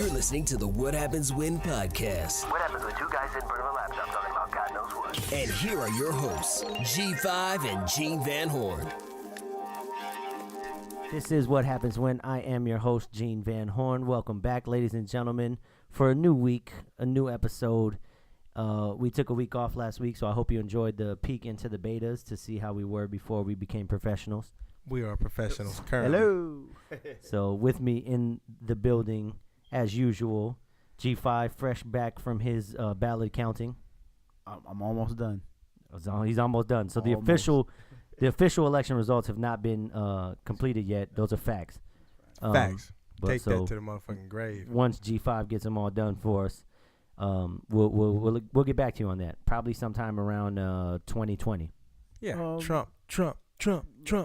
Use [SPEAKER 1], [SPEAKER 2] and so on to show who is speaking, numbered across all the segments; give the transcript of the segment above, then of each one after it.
[SPEAKER 1] You're listening to the What Happens When podcast.
[SPEAKER 2] What happens when two guys sit in front of a laptop talking about God knows what?
[SPEAKER 1] And here are your hosts, G5 and Gene Van Horn.
[SPEAKER 3] This is What Happens When. I am your host, Gene Van Horn. Welcome back, ladies and gentlemen, for a new week, a new episode. We took a week off last week, so I hope you enjoyed the peek into the betas to see how we were before we became professionals.
[SPEAKER 4] We are professionals currently.
[SPEAKER 3] Hello. So with me in the building, as usual, G5, fresh back from his ballot counting.
[SPEAKER 5] I'm almost done.
[SPEAKER 3] He's almost done. So the official election results have not been completed yet. Those are facts.
[SPEAKER 4] Facts.
[SPEAKER 3] But
[SPEAKER 4] Take that to the motherfucking grave.
[SPEAKER 3] Once G5 gets them all done for us, we'll get back to you on that. Probably sometime around 2020.
[SPEAKER 4] Yeah. Trump.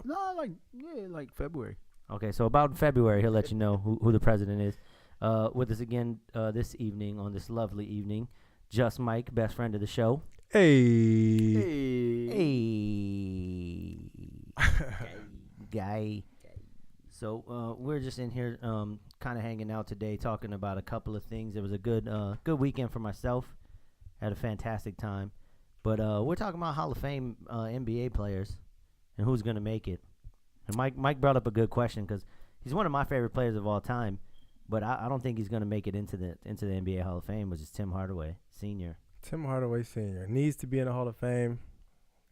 [SPEAKER 5] No, like February.
[SPEAKER 3] Okay, so about February, he'll let you know who the president is. With us again this evening, on this lovely evening, Just Mike, best friend of the show.
[SPEAKER 4] Hey.
[SPEAKER 3] Guy. So we're just in here kind of hanging out today, talking about a couple of things. It was a good weekend for myself. Had a fantastic time. But we're talking about Hall of Fame NBA players and who's going to make it. And Mike brought up a good question because he's one of my favorite players of all time, but I don't think he's going to make it into the NBA Hall of Fame, which is Tim Hardaway Sr.
[SPEAKER 4] Tim Hardaway Sr. needs to be in the Hall of Fame.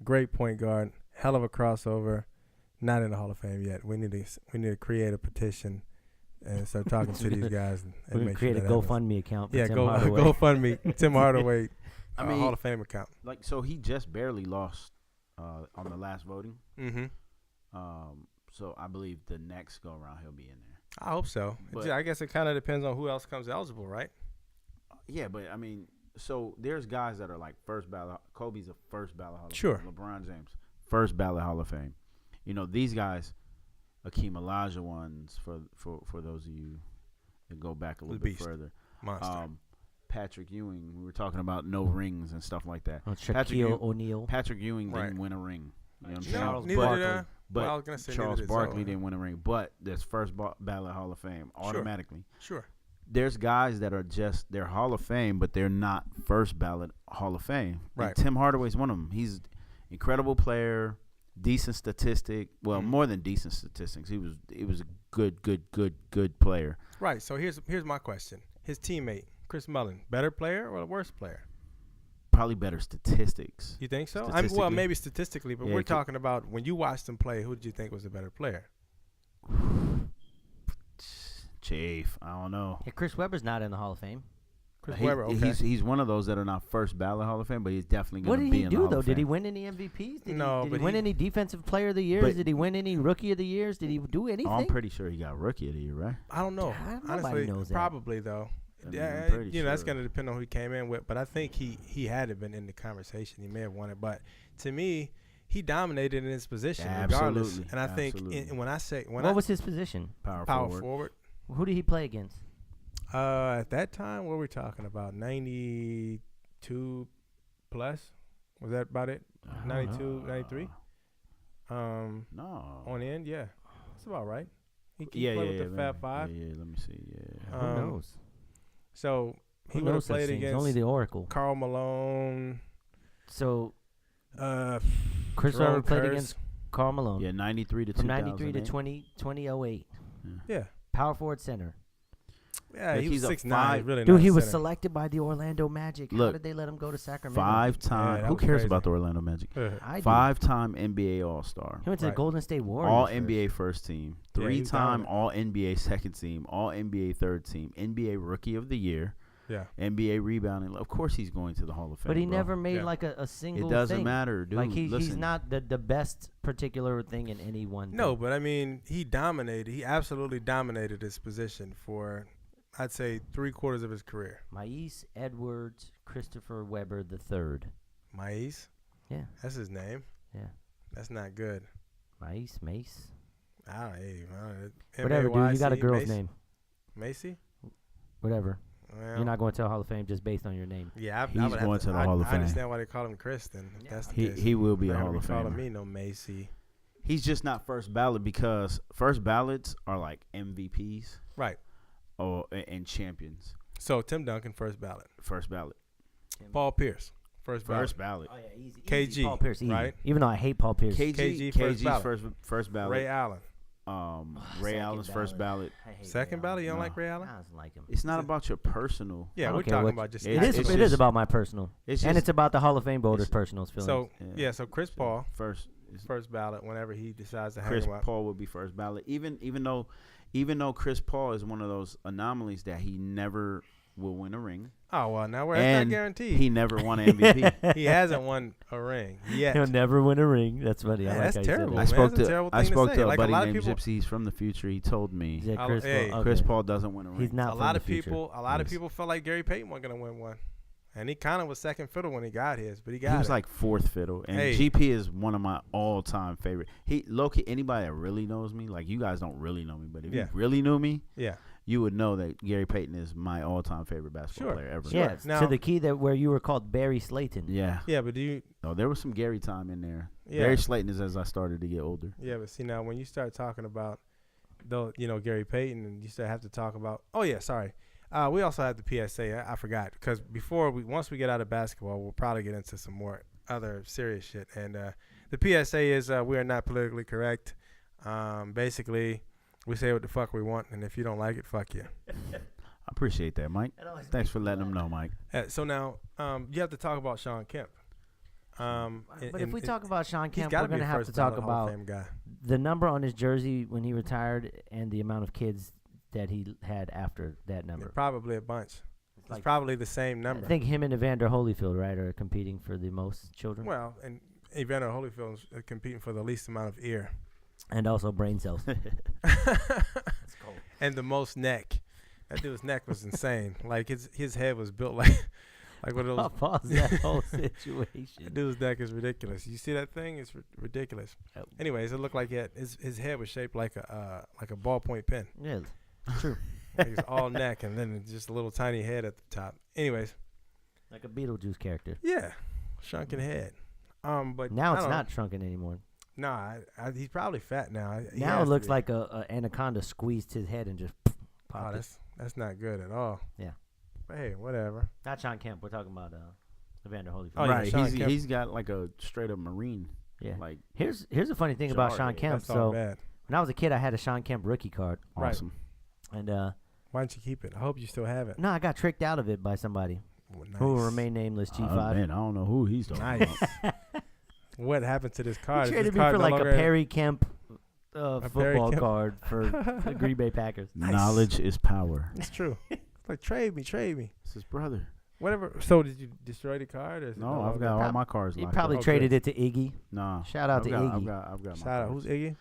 [SPEAKER 4] Great point guard. Hell of a crossover. Not in the Hall of Fame yet. We need to create a petition and start talking to these guys.
[SPEAKER 3] We're going to create a GoFundMe account for Tim Hardaway.
[SPEAKER 4] GoFundMe. Tim Hardaway Hall of Fame account.
[SPEAKER 5] So he just barely lost on the last voting.
[SPEAKER 4] Mm-hmm.
[SPEAKER 5] So I believe the next go around he'll be in there.
[SPEAKER 4] I hope so.
[SPEAKER 5] But
[SPEAKER 4] I guess it kind of depends on who else comes eligible, right?
[SPEAKER 5] Yeah, but so there's guys that are like first ballot. Kobe's a first ballot Hall of
[SPEAKER 4] Fame.
[SPEAKER 5] LeBron James, first ballot Hall of Fame. You know, these guys, Akeem Olajuwon's for those of you that go back a little bit further.
[SPEAKER 4] Monster.
[SPEAKER 5] Patrick Ewing, we were talking about no rings and stuff like that.
[SPEAKER 3] Shaquille O'Neal.
[SPEAKER 5] Patrick Ewing didn't win a ring. You know what I'm saying?
[SPEAKER 4] Charles
[SPEAKER 5] Barkley didn't win a ring, but there's first ballot Hall of Fame automatically.
[SPEAKER 4] Sure.
[SPEAKER 5] There's guys that are they're Hall of Fame, but they're not first ballot Hall of Fame.
[SPEAKER 4] Right.
[SPEAKER 5] And Tim Hardaway's one of them. He's an incredible player, decent statistic. Well, more than decent statistics. He was a good player.
[SPEAKER 4] Right. So here's my question. His teammate, Chris Mullin, better player or worse player?
[SPEAKER 5] Probably better statistics.
[SPEAKER 4] You think so?
[SPEAKER 5] Well,
[SPEAKER 4] maybe statistically, but we're talking about when you watched him play, who did you think was a better player?
[SPEAKER 5] Chief, I don't know.
[SPEAKER 3] Yeah, Chris Webber's not in the Hall of Fame.
[SPEAKER 4] Webber, okay.
[SPEAKER 5] He's one of those that are not first ballot Hall of Fame, but he's definitely going to be in the Hall of Fame.
[SPEAKER 3] What did he do, though? Did he win any MVPs? Did he win any Defensive Player of the Years? Did he win any Rookie of the Years? Did he do anything?
[SPEAKER 5] I'm pretty sure he got Rookie of the Year, right?
[SPEAKER 4] I don't know. Honestly,
[SPEAKER 3] knows that.
[SPEAKER 4] Probably, though. Yeah, that's going to depend on who he came in with. But I think he had to been in the conversation. He may have won it. But to me, he dominated in his position regardless. And I think what
[SPEAKER 3] was his position?
[SPEAKER 5] Power forward.
[SPEAKER 3] Who did he play against?
[SPEAKER 4] At that time, what were we talking about? 92 plus? Was that about it? 92, 93?
[SPEAKER 5] No.
[SPEAKER 4] On the end, yeah. That's about right. He
[SPEAKER 5] played
[SPEAKER 4] with the Fab Five.
[SPEAKER 5] Yeah, let me see. Yeah.
[SPEAKER 3] Who knows?
[SPEAKER 4] So he would have played against
[SPEAKER 3] only the Oracle.
[SPEAKER 4] Karl Malone.
[SPEAKER 3] So Chris
[SPEAKER 4] Jerome
[SPEAKER 3] Webber played
[SPEAKER 4] Kurz.
[SPEAKER 3] against Karl Malone.
[SPEAKER 5] Yeah, 93 to
[SPEAKER 3] From
[SPEAKER 5] 2008.
[SPEAKER 3] 93 to 2008.
[SPEAKER 4] Yeah.
[SPEAKER 3] Power forward center.
[SPEAKER 4] Yeah, he was 6'9". Really
[SPEAKER 3] Dude,
[SPEAKER 4] not
[SPEAKER 3] he
[SPEAKER 4] a
[SPEAKER 3] was
[SPEAKER 4] center.
[SPEAKER 3] selected by the Orlando Magic. How did they let him go to Sacramento?
[SPEAKER 5] 5-time.
[SPEAKER 4] Yeah,
[SPEAKER 5] Who
[SPEAKER 4] was
[SPEAKER 5] cares
[SPEAKER 4] crazy.
[SPEAKER 5] about the Orlando Magic?
[SPEAKER 3] I do.
[SPEAKER 5] 5-time NBA All-Star.
[SPEAKER 3] He went to the Golden State Warriors.
[SPEAKER 5] All
[SPEAKER 3] first.
[SPEAKER 5] NBA first team.
[SPEAKER 4] Yeah, he was
[SPEAKER 5] 3-time
[SPEAKER 4] dominant.
[SPEAKER 5] All NBA second team. All NBA third team. NBA Rookie of the Year.
[SPEAKER 4] Yeah.
[SPEAKER 5] NBA rebounding. Of course he's going to the Hall of Fame.
[SPEAKER 3] But he
[SPEAKER 5] bro.
[SPEAKER 3] never made like a single
[SPEAKER 5] It doesn't
[SPEAKER 3] thing.
[SPEAKER 5] matter, dude.
[SPEAKER 3] Like he's
[SPEAKER 5] Listen.
[SPEAKER 3] not the best particular thing in any one
[SPEAKER 4] No,
[SPEAKER 3] thing.
[SPEAKER 4] but I mean, he dominated. He absolutely dominated his position for, I'd say, 3/4 of his career.
[SPEAKER 3] Maïs Edwards Christopher Webber III.
[SPEAKER 4] Maïs?
[SPEAKER 3] Yeah.
[SPEAKER 4] That's his name?
[SPEAKER 3] Yeah.
[SPEAKER 4] That's not good.
[SPEAKER 3] Mace.
[SPEAKER 4] I don't know.
[SPEAKER 3] Whatever, dude. You got a girl's
[SPEAKER 4] Mace?
[SPEAKER 3] name.
[SPEAKER 4] Macy?
[SPEAKER 3] Whatever.
[SPEAKER 4] Well,
[SPEAKER 3] You're not going to a Hall of Fame just based on your name.
[SPEAKER 4] Yeah,
[SPEAKER 5] He's going to the Hall of
[SPEAKER 4] I
[SPEAKER 5] Fame.
[SPEAKER 4] understand why they call him Chris then.
[SPEAKER 3] Yeah.
[SPEAKER 4] That's the case.
[SPEAKER 5] He will be a
[SPEAKER 4] Not
[SPEAKER 5] Hall
[SPEAKER 4] gonna
[SPEAKER 5] of
[SPEAKER 4] be calling
[SPEAKER 5] Famer.
[SPEAKER 4] me no Macy.
[SPEAKER 5] He's just not first ballot because first ballots are like MVPs.
[SPEAKER 4] Right.
[SPEAKER 5] and champions.
[SPEAKER 4] So Tim Duncan, first ballot.
[SPEAKER 5] First ballot.
[SPEAKER 4] Paul Pierce, first
[SPEAKER 5] ballot.
[SPEAKER 3] Oh yeah, easy.
[SPEAKER 4] KG,
[SPEAKER 3] Paul Pierce, easy.
[SPEAKER 4] right?
[SPEAKER 3] Even though I hate Paul Pierce.
[SPEAKER 5] KG first ballot.
[SPEAKER 4] Ray Allen.
[SPEAKER 5] Ray Allen's first ballot.
[SPEAKER 4] Second ballot. You don't like Ray Allen?
[SPEAKER 3] I don't like him.
[SPEAKER 5] It's not about your personal.
[SPEAKER 4] Yeah, we're
[SPEAKER 3] Okay,
[SPEAKER 4] talking about just.
[SPEAKER 3] It is about my personal,
[SPEAKER 5] it's
[SPEAKER 3] and
[SPEAKER 5] just-
[SPEAKER 3] it's about the Hall of Fame voters' personal feelings.
[SPEAKER 4] So so Chris Paul
[SPEAKER 5] first
[SPEAKER 4] ballot whenever he decides to hang
[SPEAKER 5] Chris
[SPEAKER 4] him up.
[SPEAKER 5] Paul would be first ballot. Even though Chris Paul is one of those anomalies that he never will win a ring.
[SPEAKER 4] Oh well, now that's not guaranteed.
[SPEAKER 5] He never won an MVP.
[SPEAKER 4] He hasn't won a ring yet.
[SPEAKER 3] He'll never win a ring. That's funny.
[SPEAKER 4] Man,
[SPEAKER 3] I like
[SPEAKER 4] that's
[SPEAKER 3] how you said
[SPEAKER 4] terrible.
[SPEAKER 3] that.
[SPEAKER 5] I spoke to a
[SPEAKER 4] Like,
[SPEAKER 5] buddy
[SPEAKER 4] a lot of
[SPEAKER 5] named
[SPEAKER 4] people-
[SPEAKER 5] Gypsy. He's from the future. He told me
[SPEAKER 3] Yeah, Chris,
[SPEAKER 4] Hey,
[SPEAKER 3] Paul,
[SPEAKER 5] Chris
[SPEAKER 3] okay.
[SPEAKER 5] Paul doesn't win a ring.
[SPEAKER 3] He's not.
[SPEAKER 4] a
[SPEAKER 3] from
[SPEAKER 4] lot
[SPEAKER 3] the
[SPEAKER 4] of
[SPEAKER 3] future.
[SPEAKER 4] people. A lot of
[SPEAKER 5] Yes.
[SPEAKER 4] people felt like Gary Payton wasn't gonna win one, and he kind of was second fiddle when he got his, but he got
[SPEAKER 5] He was
[SPEAKER 4] it.
[SPEAKER 5] like fourth fiddle, and
[SPEAKER 4] Hey.
[SPEAKER 5] GP is one of my all-time favorite. He Loki. Anybody that really knows me, like you guys don't really know me, but if
[SPEAKER 4] Yeah.
[SPEAKER 5] you really knew me,
[SPEAKER 4] yeah.
[SPEAKER 5] you would know that Gary Payton is my all-time favorite basketball
[SPEAKER 4] Sure.
[SPEAKER 5] player ever.
[SPEAKER 3] Yeah,
[SPEAKER 4] Sure. Now-
[SPEAKER 3] to the key that where you were called Barry Slayton.
[SPEAKER 5] Yeah.
[SPEAKER 4] Yeah, but do you?
[SPEAKER 5] Oh, there was some Gary time in there.
[SPEAKER 4] Yeah.
[SPEAKER 5] Barry Slayton is as I started to get older.
[SPEAKER 4] Yeah, but see now when you start talking about, though, Gary Payton, and you start have to talk about. Oh yeah, sorry. We also have the PSA. I forgot because once we get out of basketball, we'll probably get into some more other serious shit. And the PSA is we are not politically correct. Basically, we say what the fuck we want, and if you don't like it, fuck you.
[SPEAKER 5] I appreciate that, Mike. Thanks for letting them know, Mike.
[SPEAKER 4] So now you have to talk about Sean Kemp.
[SPEAKER 3] But if we talk about Sean
[SPEAKER 4] he's
[SPEAKER 3] Kemp,
[SPEAKER 4] gotta
[SPEAKER 3] we're
[SPEAKER 4] be a
[SPEAKER 3] going to have
[SPEAKER 4] first
[SPEAKER 3] to talk
[SPEAKER 4] ballot Hall of
[SPEAKER 3] about
[SPEAKER 4] Fame guy.
[SPEAKER 3] the number on his jersey when he retired and the amount of kids that he had after that number.
[SPEAKER 4] Probably a bunch. It's
[SPEAKER 3] like-
[SPEAKER 4] probably the same
[SPEAKER 3] I
[SPEAKER 4] number.
[SPEAKER 3] think him and Evander Holyfield, right, are competing for the most children.
[SPEAKER 4] Well, and Evander Holyfield's competing for the least amount of ear.
[SPEAKER 3] And also brain cells.
[SPEAKER 4] And the most neck. That dude's neck was insane. Like his head was built like one of those.
[SPEAKER 3] Pause that whole situation.
[SPEAKER 4] That dude's neck is ridiculous. You see that thing? It's ridiculous.
[SPEAKER 3] Yep.
[SPEAKER 4] Anyways, it looked like his head was shaped like a ballpoint pen.
[SPEAKER 3] Yeah, true.
[SPEAKER 4] Like it's all neck and then just a little tiny head at the top. Anyways,
[SPEAKER 3] Like a Beetlejuice character.
[SPEAKER 4] yeah, shrunken head. But
[SPEAKER 3] Now
[SPEAKER 4] I
[SPEAKER 3] it's
[SPEAKER 4] don't-
[SPEAKER 3] not shrunken anymore.
[SPEAKER 4] Nah, he's probably fat now. He
[SPEAKER 3] Now
[SPEAKER 4] has
[SPEAKER 3] it
[SPEAKER 4] to
[SPEAKER 3] looks
[SPEAKER 4] be.
[SPEAKER 3] like a anaconda squeezed his head and just
[SPEAKER 4] Oh,
[SPEAKER 3] popped it.
[SPEAKER 4] that's not good at all.
[SPEAKER 3] Yeah.
[SPEAKER 4] But hey, whatever.
[SPEAKER 3] Not Sean Kemp. We're talking about Evander Holyfield.
[SPEAKER 4] Oh, yeah,
[SPEAKER 5] right.
[SPEAKER 4] Sean Kemp.
[SPEAKER 5] He's got like a straight up Marine.
[SPEAKER 3] Yeah.
[SPEAKER 5] Like
[SPEAKER 3] Here's a funny thing about Sean
[SPEAKER 5] Jarhead.
[SPEAKER 3] Kemp.
[SPEAKER 4] That's all
[SPEAKER 3] So
[SPEAKER 4] bad.
[SPEAKER 3] when I was a kid, I had a Sean Kemp rookie card,
[SPEAKER 4] Right.
[SPEAKER 5] awesome.
[SPEAKER 3] and
[SPEAKER 4] Why don't you keep it? I hope you still have it.
[SPEAKER 3] no, I got tricked out of it by somebody
[SPEAKER 4] Well,
[SPEAKER 3] who will
[SPEAKER 4] nice.
[SPEAKER 3] remain nameless. G5.
[SPEAKER 5] Man, I don't know who he's talking
[SPEAKER 4] Nice.
[SPEAKER 5] about.
[SPEAKER 4] What happened to this
[SPEAKER 3] He
[SPEAKER 4] card? Is
[SPEAKER 3] traded
[SPEAKER 4] this
[SPEAKER 3] me
[SPEAKER 4] card
[SPEAKER 3] for
[SPEAKER 4] no
[SPEAKER 3] like a
[SPEAKER 4] longer-
[SPEAKER 3] Perry Kemp
[SPEAKER 4] Perry
[SPEAKER 3] football
[SPEAKER 4] Kemp?
[SPEAKER 3] card for the Green Bay Packers.
[SPEAKER 4] Nice.
[SPEAKER 5] Knowledge is power.
[SPEAKER 4] It's true. It's like trade me.
[SPEAKER 5] It's his brother.
[SPEAKER 4] Whatever. So did you destroy the card? Or is it
[SPEAKER 5] No,
[SPEAKER 4] no
[SPEAKER 5] I've
[SPEAKER 4] longer?
[SPEAKER 5] got all my cards
[SPEAKER 3] He
[SPEAKER 5] locked
[SPEAKER 3] probably
[SPEAKER 5] up.
[SPEAKER 4] Okay.
[SPEAKER 3] traded it to Iggy.
[SPEAKER 5] Nah.
[SPEAKER 3] Shout out
[SPEAKER 5] I've
[SPEAKER 3] to
[SPEAKER 5] got,
[SPEAKER 3] Iggy.
[SPEAKER 5] I've got my
[SPEAKER 4] Shout out.
[SPEAKER 5] cards.
[SPEAKER 4] Who's Iggy?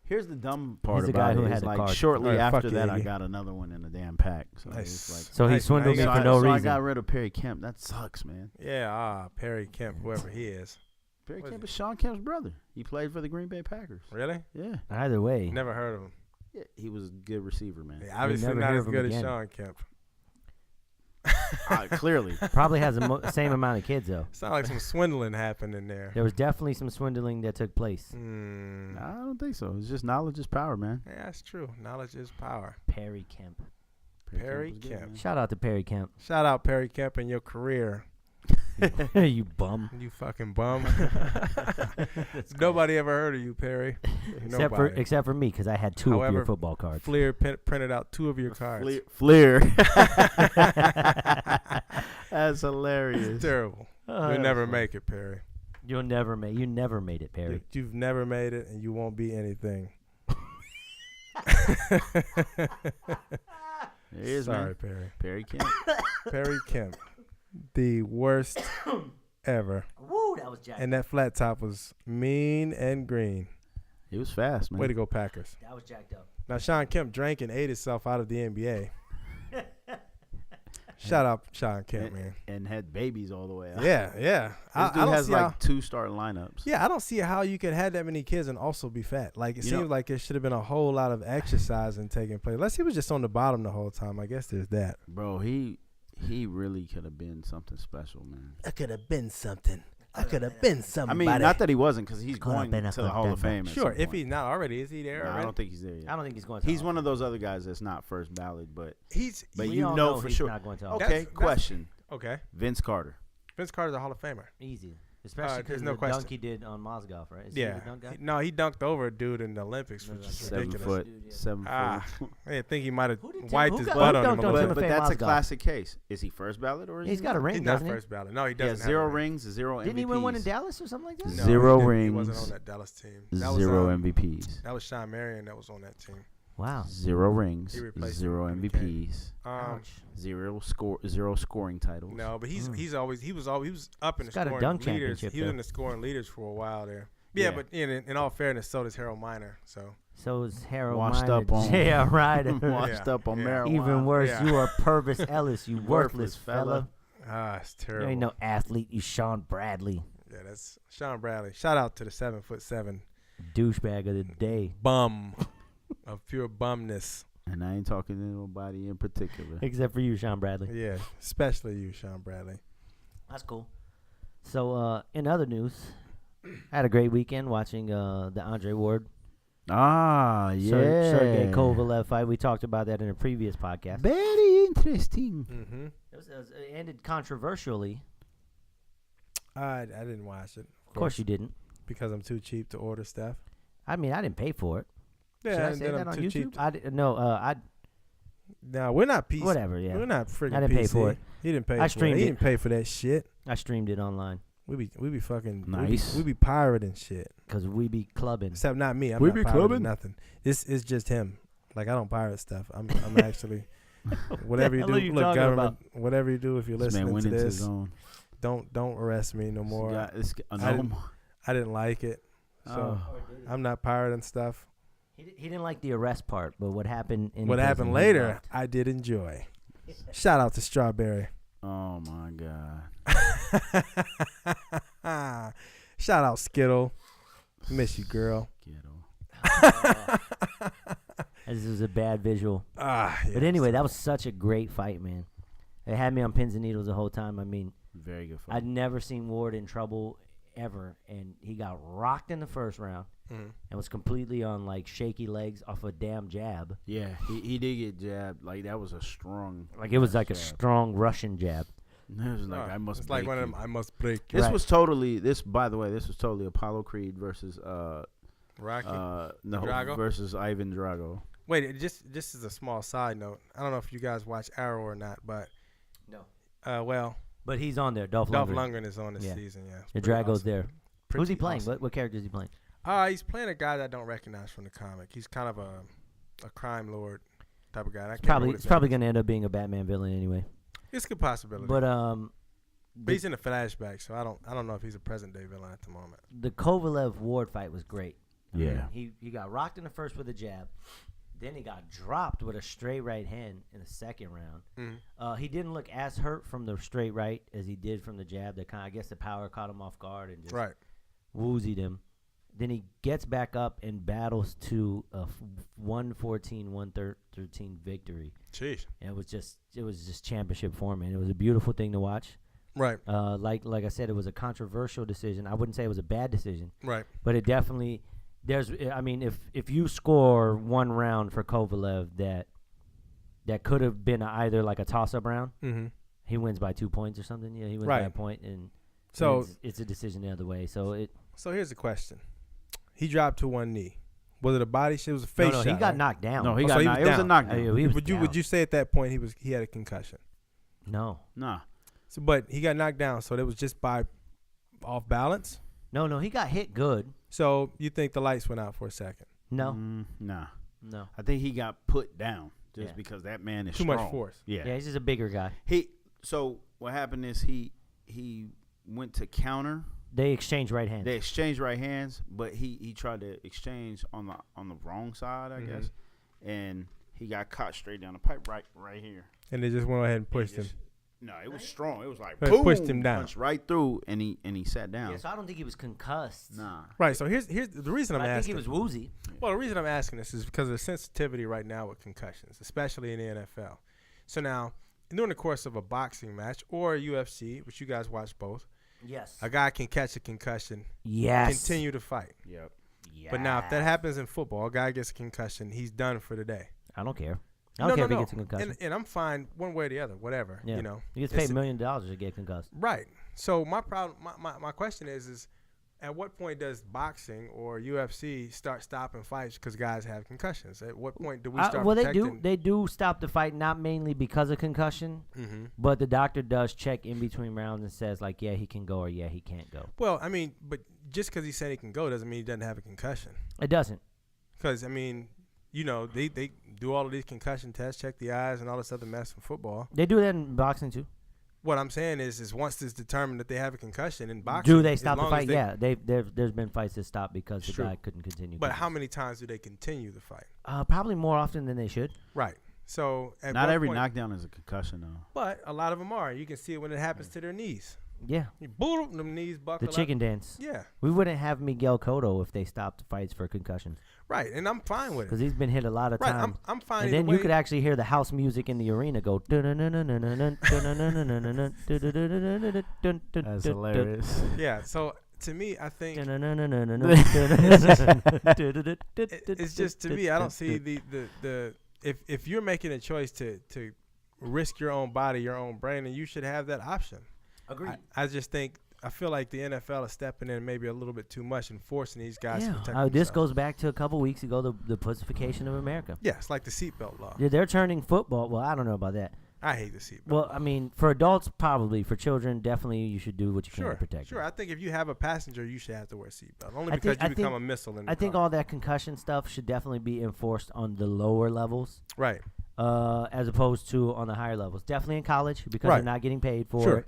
[SPEAKER 5] Here's the dumb part
[SPEAKER 3] He's the
[SPEAKER 5] about
[SPEAKER 3] guy who
[SPEAKER 5] it.
[SPEAKER 3] had
[SPEAKER 5] Is
[SPEAKER 3] the
[SPEAKER 5] like
[SPEAKER 3] card.
[SPEAKER 5] shortly
[SPEAKER 4] All right,
[SPEAKER 5] after
[SPEAKER 4] fuck you,
[SPEAKER 5] that, I
[SPEAKER 4] Iggy.
[SPEAKER 5] got another one in the damn pack. So
[SPEAKER 4] Nice.
[SPEAKER 5] it's like,
[SPEAKER 3] So he
[SPEAKER 4] Nice,
[SPEAKER 3] swindled
[SPEAKER 4] man.
[SPEAKER 3] me
[SPEAKER 4] You
[SPEAKER 3] for
[SPEAKER 4] got-
[SPEAKER 3] no
[SPEAKER 5] so I
[SPEAKER 3] reason.
[SPEAKER 5] got rid of Perry Kemp. That sucks, man.
[SPEAKER 4] Yeah. Perry Kemp, whoever he is.
[SPEAKER 5] Perry
[SPEAKER 4] What
[SPEAKER 5] Kemp
[SPEAKER 4] is
[SPEAKER 5] is Sean Kemp's brother. He played for the Green Bay Packers.
[SPEAKER 4] Really?
[SPEAKER 5] Yeah.
[SPEAKER 3] Either way,
[SPEAKER 4] Never heard of him.
[SPEAKER 5] Yeah, he was a good receiver, man.
[SPEAKER 4] Yeah, obviously
[SPEAKER 3] never
[SPEAKER 4] not
[SPEAKER 3] hear
[SPEAKER 4] as
[SPEAKER 3] of him
[SPEAKER 4] good as
[SPEAKER 3] again.
[SPEAKER 4] Sean Kemp.
[SPEAKER 5] Clearly.
[SPEAKER 3] probably has the same amount of kids though.
[SPEAKER 4] Sound like some swindling happened in there.
[SPEAKER 3] There was definitely some swindling that took place.
[SPEAKER 5] I don't think so. It's just knowledge is power, man.
[SPEAKER 4] Yeah, that's true. Knowledge is power.
[SPEAKER 3] Perry Kemp.
[SPEAKER 4] Perry
[SPEAKER 5] was good,
[SPEAKER 4] Kemp.
[SPEAKER 5] man.
[SPEAKER 3] Shout out to Perry Kemp.
[SPEAKER 4] Shout out Perry Kemp and your career.
[SPEAKER 3] You bum.
[SPEAKER 4] You fucking bum. Nobody ever heard of you, Perry. Nobody.
[SPEAKER 3] Except for me, because I had two of
[SPEAKER 4] However,
[SPEAKER 3] your football cards.
[SPEAKER 4] Fleer printed out 2 of your cards.
[SPEAKER 5] Fleer. That's hilarious.
[SPEAKER 4] It's terrible.
[SPEAKER 3] Oh,
[SPEAKER 4] You'll never make it, Perry.
[SPEAKER 3] You never made it, Perry.
[SPEAKER 4] You've never made it, and you won't be anything.
[SPEAKER 5] There he is,
[SPEAKER 4] Sorry,
[SPEAKER 5] man.
[SPEAKER 4] Perry.
[SPEAKER 5] Perry Kemp.
[SPEAKER 4] Perry Kemp, the worst ever.
[SPEAKER 3] Woo, that was jacked.
[SPEAKER 4] And that flat top was mean and green.
[SPEAKER 5] He was fast, man.
[SPEAKER 4] Way to go, Packers.
[SPEAKER 3] That was jacked up.
[SPEAKER 4] Now, Sean Kemp drank and ate himself out of the NBA. Shout out Sean Kemp, man.
[SPEAKER 5] And had babies all the way out.
[SPEAKER 4] Yeah.
[SPEAKER 5] This
[SPEAKER 4] I
[SPEAKER 5] dude
[SPEAKER 4] don't
[SPEAKER 5] has
[SPEAKER 4] see
[SPEAKER 5] like
[SPEAKER 4] how,
[SPEAKER 5] 2 starting lineups.
[SPEAKER 4] yeah, I don't see how you could have that many kids and also be fat. Like, it
[SPEAKER 5] You know-
[SPEAKER 4] seems like there should have been a whole lot of exercising taking place. Unless he was just on the bottom the whole time. I guess there's that.
[SPEAKER 5] Bro, he really could have been something special, man.
[SPEAKER 4] That could have been something. I could have been somebody.
[SPEAKER 5] I mean, not that he wasn't, because he's going to the Hall of Fame.
[SPEAKER 4] Sure, if he's not already, is he there?
[SPEAKER 5] I don't think he's there yet.
[SPEAKER 3] I don't think he's going to.
[SPEAKER 5] He's one of those other guys that's not first ballot, but
[SPEAKER 3] we
[SPEAKER 5] you
[SPEAKER 3] all
[SPEAKER 5] know for
[SPEAKER 3] he's
[SPEAKER 5] sure.
[SPEAKER 3] Not going to
[SPEAKER 5] Okay, question.
[SPEAKER 4] Okay.
[SPEAKER 5] Vince Carter.
[SPEAKER 4] Vince Carter's a Hall of Famer.
[SPEAKER 3] Easy. Especially because
[SPEAKER 4] no
[SPEAKER 3] the
[SPEAKER 4] question.
[SPEAKER 3] dunk he did on Mozgov, right? Is
[SPEAKER 4] Yeah.
[SPEAKER 3] he the dunk guy?
[SPEAKER 4] No, he dunked over a dude in the Olympics, which is
[SPEAKER 5] 7
[SPEAKER 4] ridiculous.
[SPEAKER 5] foot, 7
[SPEAKER 4] I think he might have
[SPEAKER 3] Who did
[SPEAKER 4] wiped
[SPEAKER 3] who
[SPEAKER 4] his
[SPEAKER 3] got-
[SPEAKER 4] butt
[SPEAKER 3] who
[SPEAKER 4] on him
[SPEAKER 3] dunked
[SPEAKER 4] a
[SPEAKER 3] on
[SPEAKER 4] little
[SPEAKER 3] Timothy
[SPEAKER 5] but
[SPEAKER 4] bit.
[SPEAKER 5] that's a
[SPEAKER 3] Mozgov.
[SPEAKER 5] classic case. Is he first ballot or is
[SPEAKER 3] He's
[SPEAKER 5] he
[SPEAKER 3] got a ring,
[SPEAKER 4] He's not
[SPEAKER 3] doesn't he?
[SPEAKER 4] first ballot. No, he
[SPEAKER 5] Yeah,
[SPEAKER 4] doesn't.
[SPEAKER 5] 0
[SPEAKER 4] have a ring.
[SPEAKER 5] rings, 0 MVPs.
[SPEAKER 3] Didn't he win one in Dallas or something like that?
[SPEAKER 4] No,
[SPEAKER 5] Zero
[SPEAKER 4] he didn't.
[SPEAKER 5] rings.
[SPEAKER 4] He wasn't on that Dallas team. That was,
[SPEAKER 5] 0 MVPs.
[SPEAKER 4] That was Sean Marion that was on that team.
[SPEAKER 3] Wow.
[SPEAKER 5] 0 rings,
[SPEAKER 4] He replaced
[SPEAKER 5] 0
[SPEAKER 4] him when he came.
[SPEAKER 5] MVPs,
[SPEAKER 3] Ouch.
[SPEAKER 5] 0 scoring titles.
[SPEAKER 4] No, but he was up in the
[SPEAKER 3] Got a
[SPEAKER 4] scoring
[SPEAKER 3] dunk
[SPEAKER 4] leaders.
[SPEAKER 3] championship,
[SPEAKER 4] He was
[SPEAKER 3] though.
[SPEAKER 4] in the scoring leaders for a while there. Yeah,
[SPEAKER 5] Yeah.
[SPEAKER 4] but in all fairness, so does Harold Miner. So
[SPEAKER 3] So is Harold
[SPEAKER 5] Washed
[SPEAKER 3] Miner,
[SPEAKER 5] up on-
[SPEAKER 3] J.R. Ryder.
[SPEAKER 5] Washed up on
[SPEAKER 4] Yeah.
[SPEAKER 5] marijuana.
[SPEAKER 3] Even worse,
[SPEAKER 4] Yeah.
[SPEAKER 3] you are Purvis Ellis, you worthless fella.
[SPEAKER 4] it's
[SPEAKER 3] You
[SPEAKER 4] terrible.
[SPEAKER 3] ain't no athlete, you Sean Bradley.
[SPEAKER 4] Yeah, that's Sean Bradley. Shout out to the 7'7"
[SPEAKER 3] Douchebag of the day.
[SPEAKER 4] bum of pure bumness.
[SPEAKER 5] And I ain't talking to nobody in particular.
[SPEAKER 3] Except for you, Sean Bradley.
[SPEAKER 4] Yeah, especially you, Sean Bradley.
[SPEAKER 3] That's cool. So, in other news, I had a great weekend watching the Andre Ward
[SPEAKER 5] Ah, yeah.
[SPEAKER 3] Sergey Kovalev fight. We talked about that in a previous podcast.
[SPEAKER 5] Very interesting.
[SPEAKER 4] Mm-hmm.
[SPEAKER 3] It ended controversially.
[SPEAKER 4] I didn't watch it.
[SPEAKER 3] Of course you didn't.
[SPEAKER 4] Because I'm too cheap to order stuff.
[SPEAKER 3] I mean, I didn't pay for it.
[SPEAKER 4] Yeah,
[SPEAKER 3] Should I
[SPEAKER 4] and
[SPEAKER 3] say
[SPEAKER 4] then
[SPEAKER 3] that
[SPEAKER 4] I'm
[SPEAKER 3] on
[SPEAKER 4] too
[SPEAKER 3] YouTube?
[SPEAKER 4] cheap.
[SPEAKER 3] I
[SPEAKER 4] No, we're not PC.
[SPEAKER 3] whatever. Yeah,
[SPEAKER 4] We're not freaking
[SPEAKER 3] I didn't pay
[SPEAKER 4] PC.
[SPEAKER 3] for it.
[SPEAKER 4] He didn't pay.
[SPEAKER 3] I
[SPEAKER 4] for
[SPEAKER 3] streamed
[SPEAKER 4] it. He
[SPEAKER 3] it.
[SPEAKER 4] didn't pay for that shit.
[SPEAKER 3] I streamed it online
[SPEAKER 4] We be fucking
[SPEAKER 5] Nice.
[SPEAKER 4] We be pirating shit.
[SPEAKER 3] because we be clubbing.
[SPEAKER 4] Except not me. I'm
[SPEAKER 5] We
[SPEAKER 4] not
[SPEAKER 5] be
[SPEAKER 4] pirating
[SPEAKER 5] clubbing?
[SPEAKER 4] nothing. It's just him. Like I don't pirate stuff. I'm actually whatever you
[SPEAKER 3] hell
[SPEAKER 4] do.
[SPEAKER 3] are you
[SPEAKER 4] Look,
[SPEAKER 3] talking
[SPEAKER 4] government. Whatever you do, if you're
[SPEAKER 5] This man
[SPEAKER 4] listening
[SPEAKER 5] went
[SPEAKER 4] to
[SPEAKER 5] into
[SPEAKER 4] this,
[SPEAKER 5] his own.
[SPEAKER 4] don't arrest me no more. I didn't like it, so I'm not pirating stuff.
[SPEAKER 3] He didn't like the arrest part, but what happened in
[SPEAKER 4] What
[SPEAKER 3] prison,
[SPEAKER 4] happened
[SPEAKER 3] he
[SPEAKER 4] later,
[SPEAKER 3] loved.
[SPEAKER 4] I did enjoy. Shout out to Strawberry.
[SPEAKER 5] Oh, my God.
[SPEAKER 4] Shout out Skittle. Miss you, girl.
[SPEAKER 3] This was a bad visual.
[SPEAKER 4] Yeah,
[SPEAKER 3] But anyway, that was such a great fight, man. It had me on pins and needles the whole time. I mean,
[SPEAKER 5] Very good fight.
[SPEAKER 3] I'd never seen Ward in trouble ever, and he got rocked in the first round and was completely on like shaky legs off a damn jab.
[SPEAKER 5] Yeah, he did get jabbed. Like, that was a strong.
[SPEAKER 3] Like it was like a
[SPEAKER 5] jab.
[SPEAKER 3] strong Russian jab.
[SPEAKER 5] It was like, I must
[SPEAKER 4] It's
[SPEAKER 5] break
[SPEAKER 4] like one of
[SPEAKER 5] you.
[SPEAKER 4] them. I must break.
[SPEAKER 5] This
[SPEAKER 3] Right.
[SPEAKER 5] was totally, by the way, this was totally Apollo Creed versus
[SPEAKER 4] Rocky.
[SPEAKER 5] Drago? Versus Ivan Drago.
[SPEAKER 4] Wait, this is a small side note. I don't know if you guys watch Arrow or not, but
[SPEAKER 3] No.
[SPEAKER 4] Well,
[SPEAKER 3] But he's on there. Dolph
[SPEAKER 4] Dolph
[SPEAKER 3] Lundgren.
[SPEAKER 4] Lundgren is on this
[SPEAKER 3] Yeah.
[SPEAKER 4] season. Yeah, it's
[SPEAKER 3] The
[SPEAKER 4] pretty
[SPEAKER 3] Drago's
[SPEAKER 4] awesome.
[SPEAKER 3] there.
[SPEAKER 4] Pretty
[SPEAKER 3] Who's he playing?
[SPEAKER 4] awesome.
[SPEAKER 3] What character is he playing?
[SPEAKER 4] He's playing a guy that I don't recognize from the comic. He's kind of a crime lord type of guy. And I can't remember what
[SPEAKER 3] It's
[SPEAKER 4] his
[SPEAKER 3] probably
[SPEAKER 4] name
[SPEAKER 3] going to end up being a Batman villain anyway.
[SPEAKER 4] is. It's a good possibility.
[SPEAKER 3] But
[SPEAKER 4] But he's in a flashback, so I don't know if he's a present day villain at the moment.
[SPEAKER 3] the Kovalev Ward fight was great. I mean,
[SPEAKER 5] Yeah.
[SPEAKER 3] he got rocked in the first with a jab. Then he got dropped with a straight right hand in the second round. He didn't look as hurt from the straight right as he did from the jab. That I guess the power caught him off guard and just woozied him. Then he gets back up and battles to a 114-113 victory.
[SPEAKER 4] Jeez.
[SPEAKER 3] And it was just championship form, and it was a beautiful thing to watch.
[SPEAKER 4] Right.
[SPEAKER 3] Like I said, it was a controversial decision. I wouldn't say it was a bad decision.
[SPEAKER 4] Right.
[SPEAKER 3] But it definitely if you score one round for Kovalev that could have been either like a toss-up round, he wins by 2 points or something. Yeah, he wins by a point, and
[SPEAKER 4] so
[SPEAKER 3] it's a decision the other way. So
[SPEAKER 4] here's the question: he dropped to one knee. Was it a body shot? It was a face shot.
[SPEAKER 3] he got
[SPEAKER 4] right?
[SPEAKER 3] knocked down.
[SPEAKER 5] No, he
[SPEAKER 4] Oh,
[SPEAKER 5] got
[SPEAKER 4] so he
[SPEAKER 5] knocked.
[SPEAKER 4] was
[SPEAKER 5] It was a
[SPEAKER 4] down.
[SPEAKER 5] knockdown.
[SPEAKER 4] Would you say at that point he had a concussion?
[SPEAKER 3] No.
[SPEAKER 5] Nah.
[SPEAKER 4] So, but he got knocked down, so that was just by off balance.
[SPEAKER 3] No, he got hit good.
[SPEAKER 4] So you think the lights went out for a second?
[SPEAKER 3] No.
[SPEAKER 5] Nah.
[SPEAKER 3] No.
[SPEAKER 5] I think he got put down just
[SPEAKER 3] Yeah.
[SPEAKER 5] because that man is
[SPEAKER 4] Too
[SPEAKER 5] strong.
[SPEAKER 4] much force.
[SPEAKER 5] Yeah.
[SPEAKER 3] Yeah, he's just a bigger guy.
[SPEAKER 5] So what happened is he went to counter.
[SPEAKER 3] They exchange right hands.
[SPEAKER 5] They exchanged right hands, but he tried to exchange on the wrong side, I guess, and he got caught straight down the pipe right here.
[SPEAKER 4] And they just went ahead and pushed him.
[SPEAKER 5] No, it was strong. It was like
[SPEAKER 4] They
[SPEAKER 5] boom,
[SPEAKER 4] pushed him down.
[SPEAKER 5] punched right through, and he sat down.
[SPEAKER 3] Yeah, so I don't think he was concussed.
[SPEAKER 5] Nah.
[SPEAKER 4] Right. So here's the reason
[SPEAKER 3] But
[SPEAKER 4] I'm
[SPEAKER 3] I think
[SPEAKER 4] asking.
[SPEAKER 3] he was woozy.
[SPEAKER 4] Well, the reason I'm asking this is because of the sensitivity right now with concussions, especially in the NFL. So now, during the course of a boxing match or UFC, which you guys watch both,
[SPEAKER 3] Yes.
[SPEAKER 4] A guy can catch a concussion.
[SPEAKER 3] Yes.
[SPEAKER 4] Continue to fight.
[SPEAKER 5] Yep.
[SPEAKER 3] Yes.
[SPEAKER 4] But now, if that happens in football, a guy gets a concussion, he's done for the day.
[SPEAKER 3] I don't care. I don't care if he gets a concussion.
[SPEAKER 4] And I'm fine one way or the other, whatever.
[SPEAKER 3] Yeah.
[SPEAKER 4] You know,
[SPEAKER 3] he gets paid $1 million to get concussed.
[SPEAKER 4] Right. So my problem, my question is at what point does boxing or UFC start stopping fights because guys have concussions? At what point do we start?
[SPEAKER 3] Well,
[SPEAKER 4] protecting?
[SPEAKER 3] they do stop the fight, not mainly because of concussion, but the doctor does check in between rounds and says like, yeah, he can go or yeah, he can't go.
[SPEAKER 4] Well, I mean, but just because he said he can go doesn't mean he doesn't have a concussion.
[SPEAKER 3] It doesn't.
[SPEAKER 4] Because I mean, you know, they do all of these concussion tests, check the eyes, and all this other mess in football.
[SPEAKER 3] They do that in boxing too.
[SPEAKER 4] What I'm saying is once it's determined that they have a concussion in boxing,
[SPEAKER 3] do they stop the fight? Yeah, there's been fights that stopped because the guy couldn't continue.
[SPEAKER 4] But how many times do they continue the fight?
[SPEAKER 3] Probably more often than they should.
[SPEAKER 4] Right. So
[SPEAKER 5] not every knockdown is a concussion though.
[SPEAKER 4] But a lot of them are. You can see it when it happens to their knees.
[SPEAKER 3] Yeah.
[SPEAKER 4] You boom, them knees buckle
[SPEAKER 3] The chicken
[SPEAKER 4] up.
[SPEAKER 3] dance.
[SPEAKER 4] Yeah.
[SPEAKER 3] We wouldn't have Miguel Cotto if they stopped fights for concussions.
[SPEAKER 4] Right, and I'm fine with it.
[SPEAKER 3] Because he's been hit a lot of times.
[SPEAKER 4] I'm fine.
[SPEAKER 3] And then you could actually hear the house music in the arena go.
[SPEAKER 5] That's hilarious.
[SPEAKER 4] Yeah, so to me, I think it's just, to me, I don't see the if you're making a choice to risk your own body, your own brain, and you should have that option.
[SPEAKER 3] Agreed.
[SPEAKER 4] I just think, I feel like the NFL is stepping in maybe a little bit too much and forcing these guys to protect themselves.
[SPEAKER 3] This goes back to a couple weeks ago, the pussification of America.
[SPEAKER 4] Yeah, it's like the seatbelt law.
[SPEAKER 3] Yeah, they're turning football. Well, I don't know about that.
[SPEAKER 4] I hate the seatbelt.
[SPEAKER 3] Well, I mean, for adults, probably. For children, definitely you should do what you can to protect
[SPEAKER 4] Sure,
[SPEAKER 3] them.
[SPEAKER 4] I think if you have a passenger, you should have to wear a seatbelt. Only because you become a missile in the
[SPEAKER 3] I think
[SPEAKER 4] car.
[SPEAKER 3] all that concussion stuff should definitely be enforced on the lower levels.
[SPEAKER 4] Right.
[SPEAKER 3] As opposed to on the higher levels. Definitely in college because they're not getting paid for it.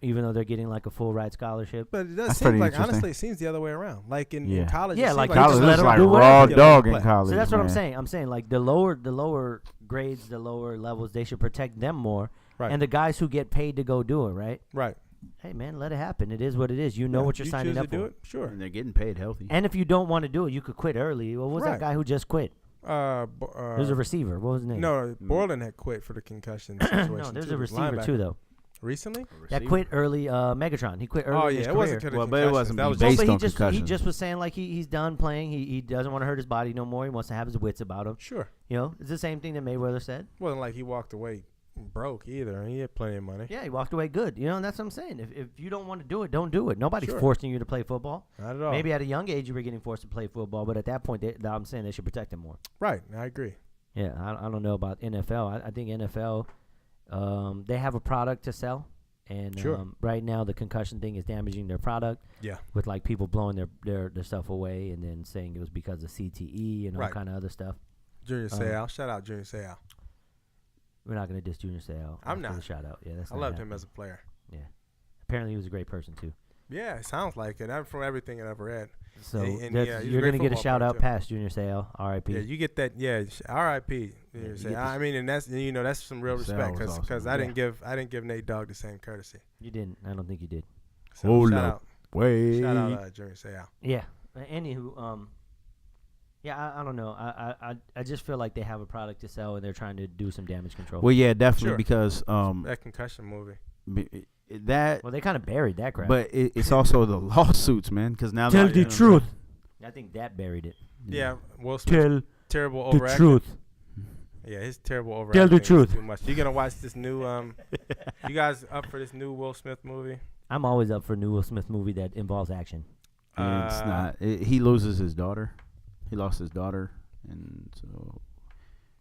[SPEAKER 3] Even though they're getting like a full ride scholarship.
[SPEAKER 4] But it does seem like, honestly, it seems the other way around. Like in college.
[SPEAKER 3] Yeah, like
[SPEAKER 5] college
[SPEAKER 3] let
[SPEAKER 5] is
[SPEAKER 3] them
[SPEAKER 5] like
[SPEAKER 3] do
[SPEAKER 5] raw
[SPEAKER 3] whatever.
[SPEAKER 5] dog in college.
[SPEAKER 3] So that's what I'm saying. I'm saying like the lower grades, the lower levels, they should protect them more.
[SPEAKER 4] Right.
[SPEAKER 3] And the guys who get paid to go do it, right?
[SPEAKER 4] Right.
[SPEAKER 3] Hey, man, let it happen. It is what it is. You know what you're signing up for.
[SPEAKER 4] Do it? Sure.
[SPEAKER 5] And they're getting paid healthy.
[SPEAKER 3] And if you don't want to do it, you could quit early. Well, what was that guy who just quit? There's a receiver. What was his name?
[SPEAKER 4] No, Borland had quit for the concussion situation.
[SPEAKER 3] No, there's a receiver too, though.
[SPEAKER 4] Recently?
[SPEAKER 3] That quit early. Megatron. He quit early.
[SPEAKER 4] Oh yeah, it wasn't because of
[SPEAKER 5] but it wasn't
[SPEAKER 3] he
[SPEAKER 5] on
[SPEAKER 3] just
[SPEAKER 5] concussion.
[SPEAKER 3] he just was saying like he's done playing. He doesn't want to hurt his body no more. He wants to have his wits about him.
[SPEAKER 4] Sure.
[SPEAKER 3] You know, it's the same thing that Mayweather said.
[SPEAKER 4] It wasn't like he walked away broke either. He had plenty of money.
[SPEAKER 3] Yeah, he walked away good. You know, and that's what I'm saying. If you don't want to do it, don't do it. Nobody's forcing you to play football.
[SPEAKER 4] Not at all.
[SPEAKER 3] Maybe at a young age you were getting forced to play football, but at that point, I'm saying they should protect him more.
[SPEAKER 4] Right. I agree.
[SPEAKER 3] Yeah, I don't know about NFL. I think NFL, they have a product to sell. And right now, the concussion thing is damaging their product.
[SPEAKER 4] Yeah.
[SPEAKER 3] With like people blowing their stuff away and then saying it was because of CTE and all kind of other stuff.
[SPEAKER 4] Junior Seau. Shout out Junior Seau.
[SPEAKER 3] We're not going to diss Junior Seau.
[SPEAKER 4] I'm not.
[SPEAKER 3] Shout out. Yeah,
[SPEAKER 4] I loved him as a player.
[SPEAKER 3] Yeah. Apparently, he was a great person, too.
[SPEAKER 4] Yeah, it sounds like it. From everything I've ever read.
[SPEAKER 3] So you're going to get a shout out past Junior Seau, R.I.P.
[SPEAKER 4] Yeah, you get that. Yeah, R.I.P. I mean, and that's that's some real respect because I didn't give Nate Dogg the same courtesy.
[SPEAKER 3] You didn't. I don't think you did.
[SPEAKER 4] So shout out Junior Seau.
[SPEAKER 3] Yeah. Anywho, yeah, I don't know. I just feel like they have a product to sell and they're trying to do some damage control.
[SPEAKER 5] Well, yeah, definitely because
[SPEAKER 4] that concussion movie.
[SPEAKER 5] That
[SPEAKER 3] they kind of buried that crap.
[SPEAKER 5] But it's also the lawsuits, man. Because now
[SPEAKER 3] tell the truth. I think that buried it.
[SPEAKER 4] Yeah, Will Smith. Terrible overacting.
[SPEAKER 3] The truth.
[SPEAKER 4] Yeah, his terrible overacting.
[SPEAKER 3] Tell the truth.
[SPEAKER 4] Too much. You gonna watch this new? You guys up for this new Will Smith movie?
[SPEAKER 3] I'm always up for a new Will Smith movie that involves action.
[SPEAKER 5] It's not. He loses his daughter. He lost his daughter, and so.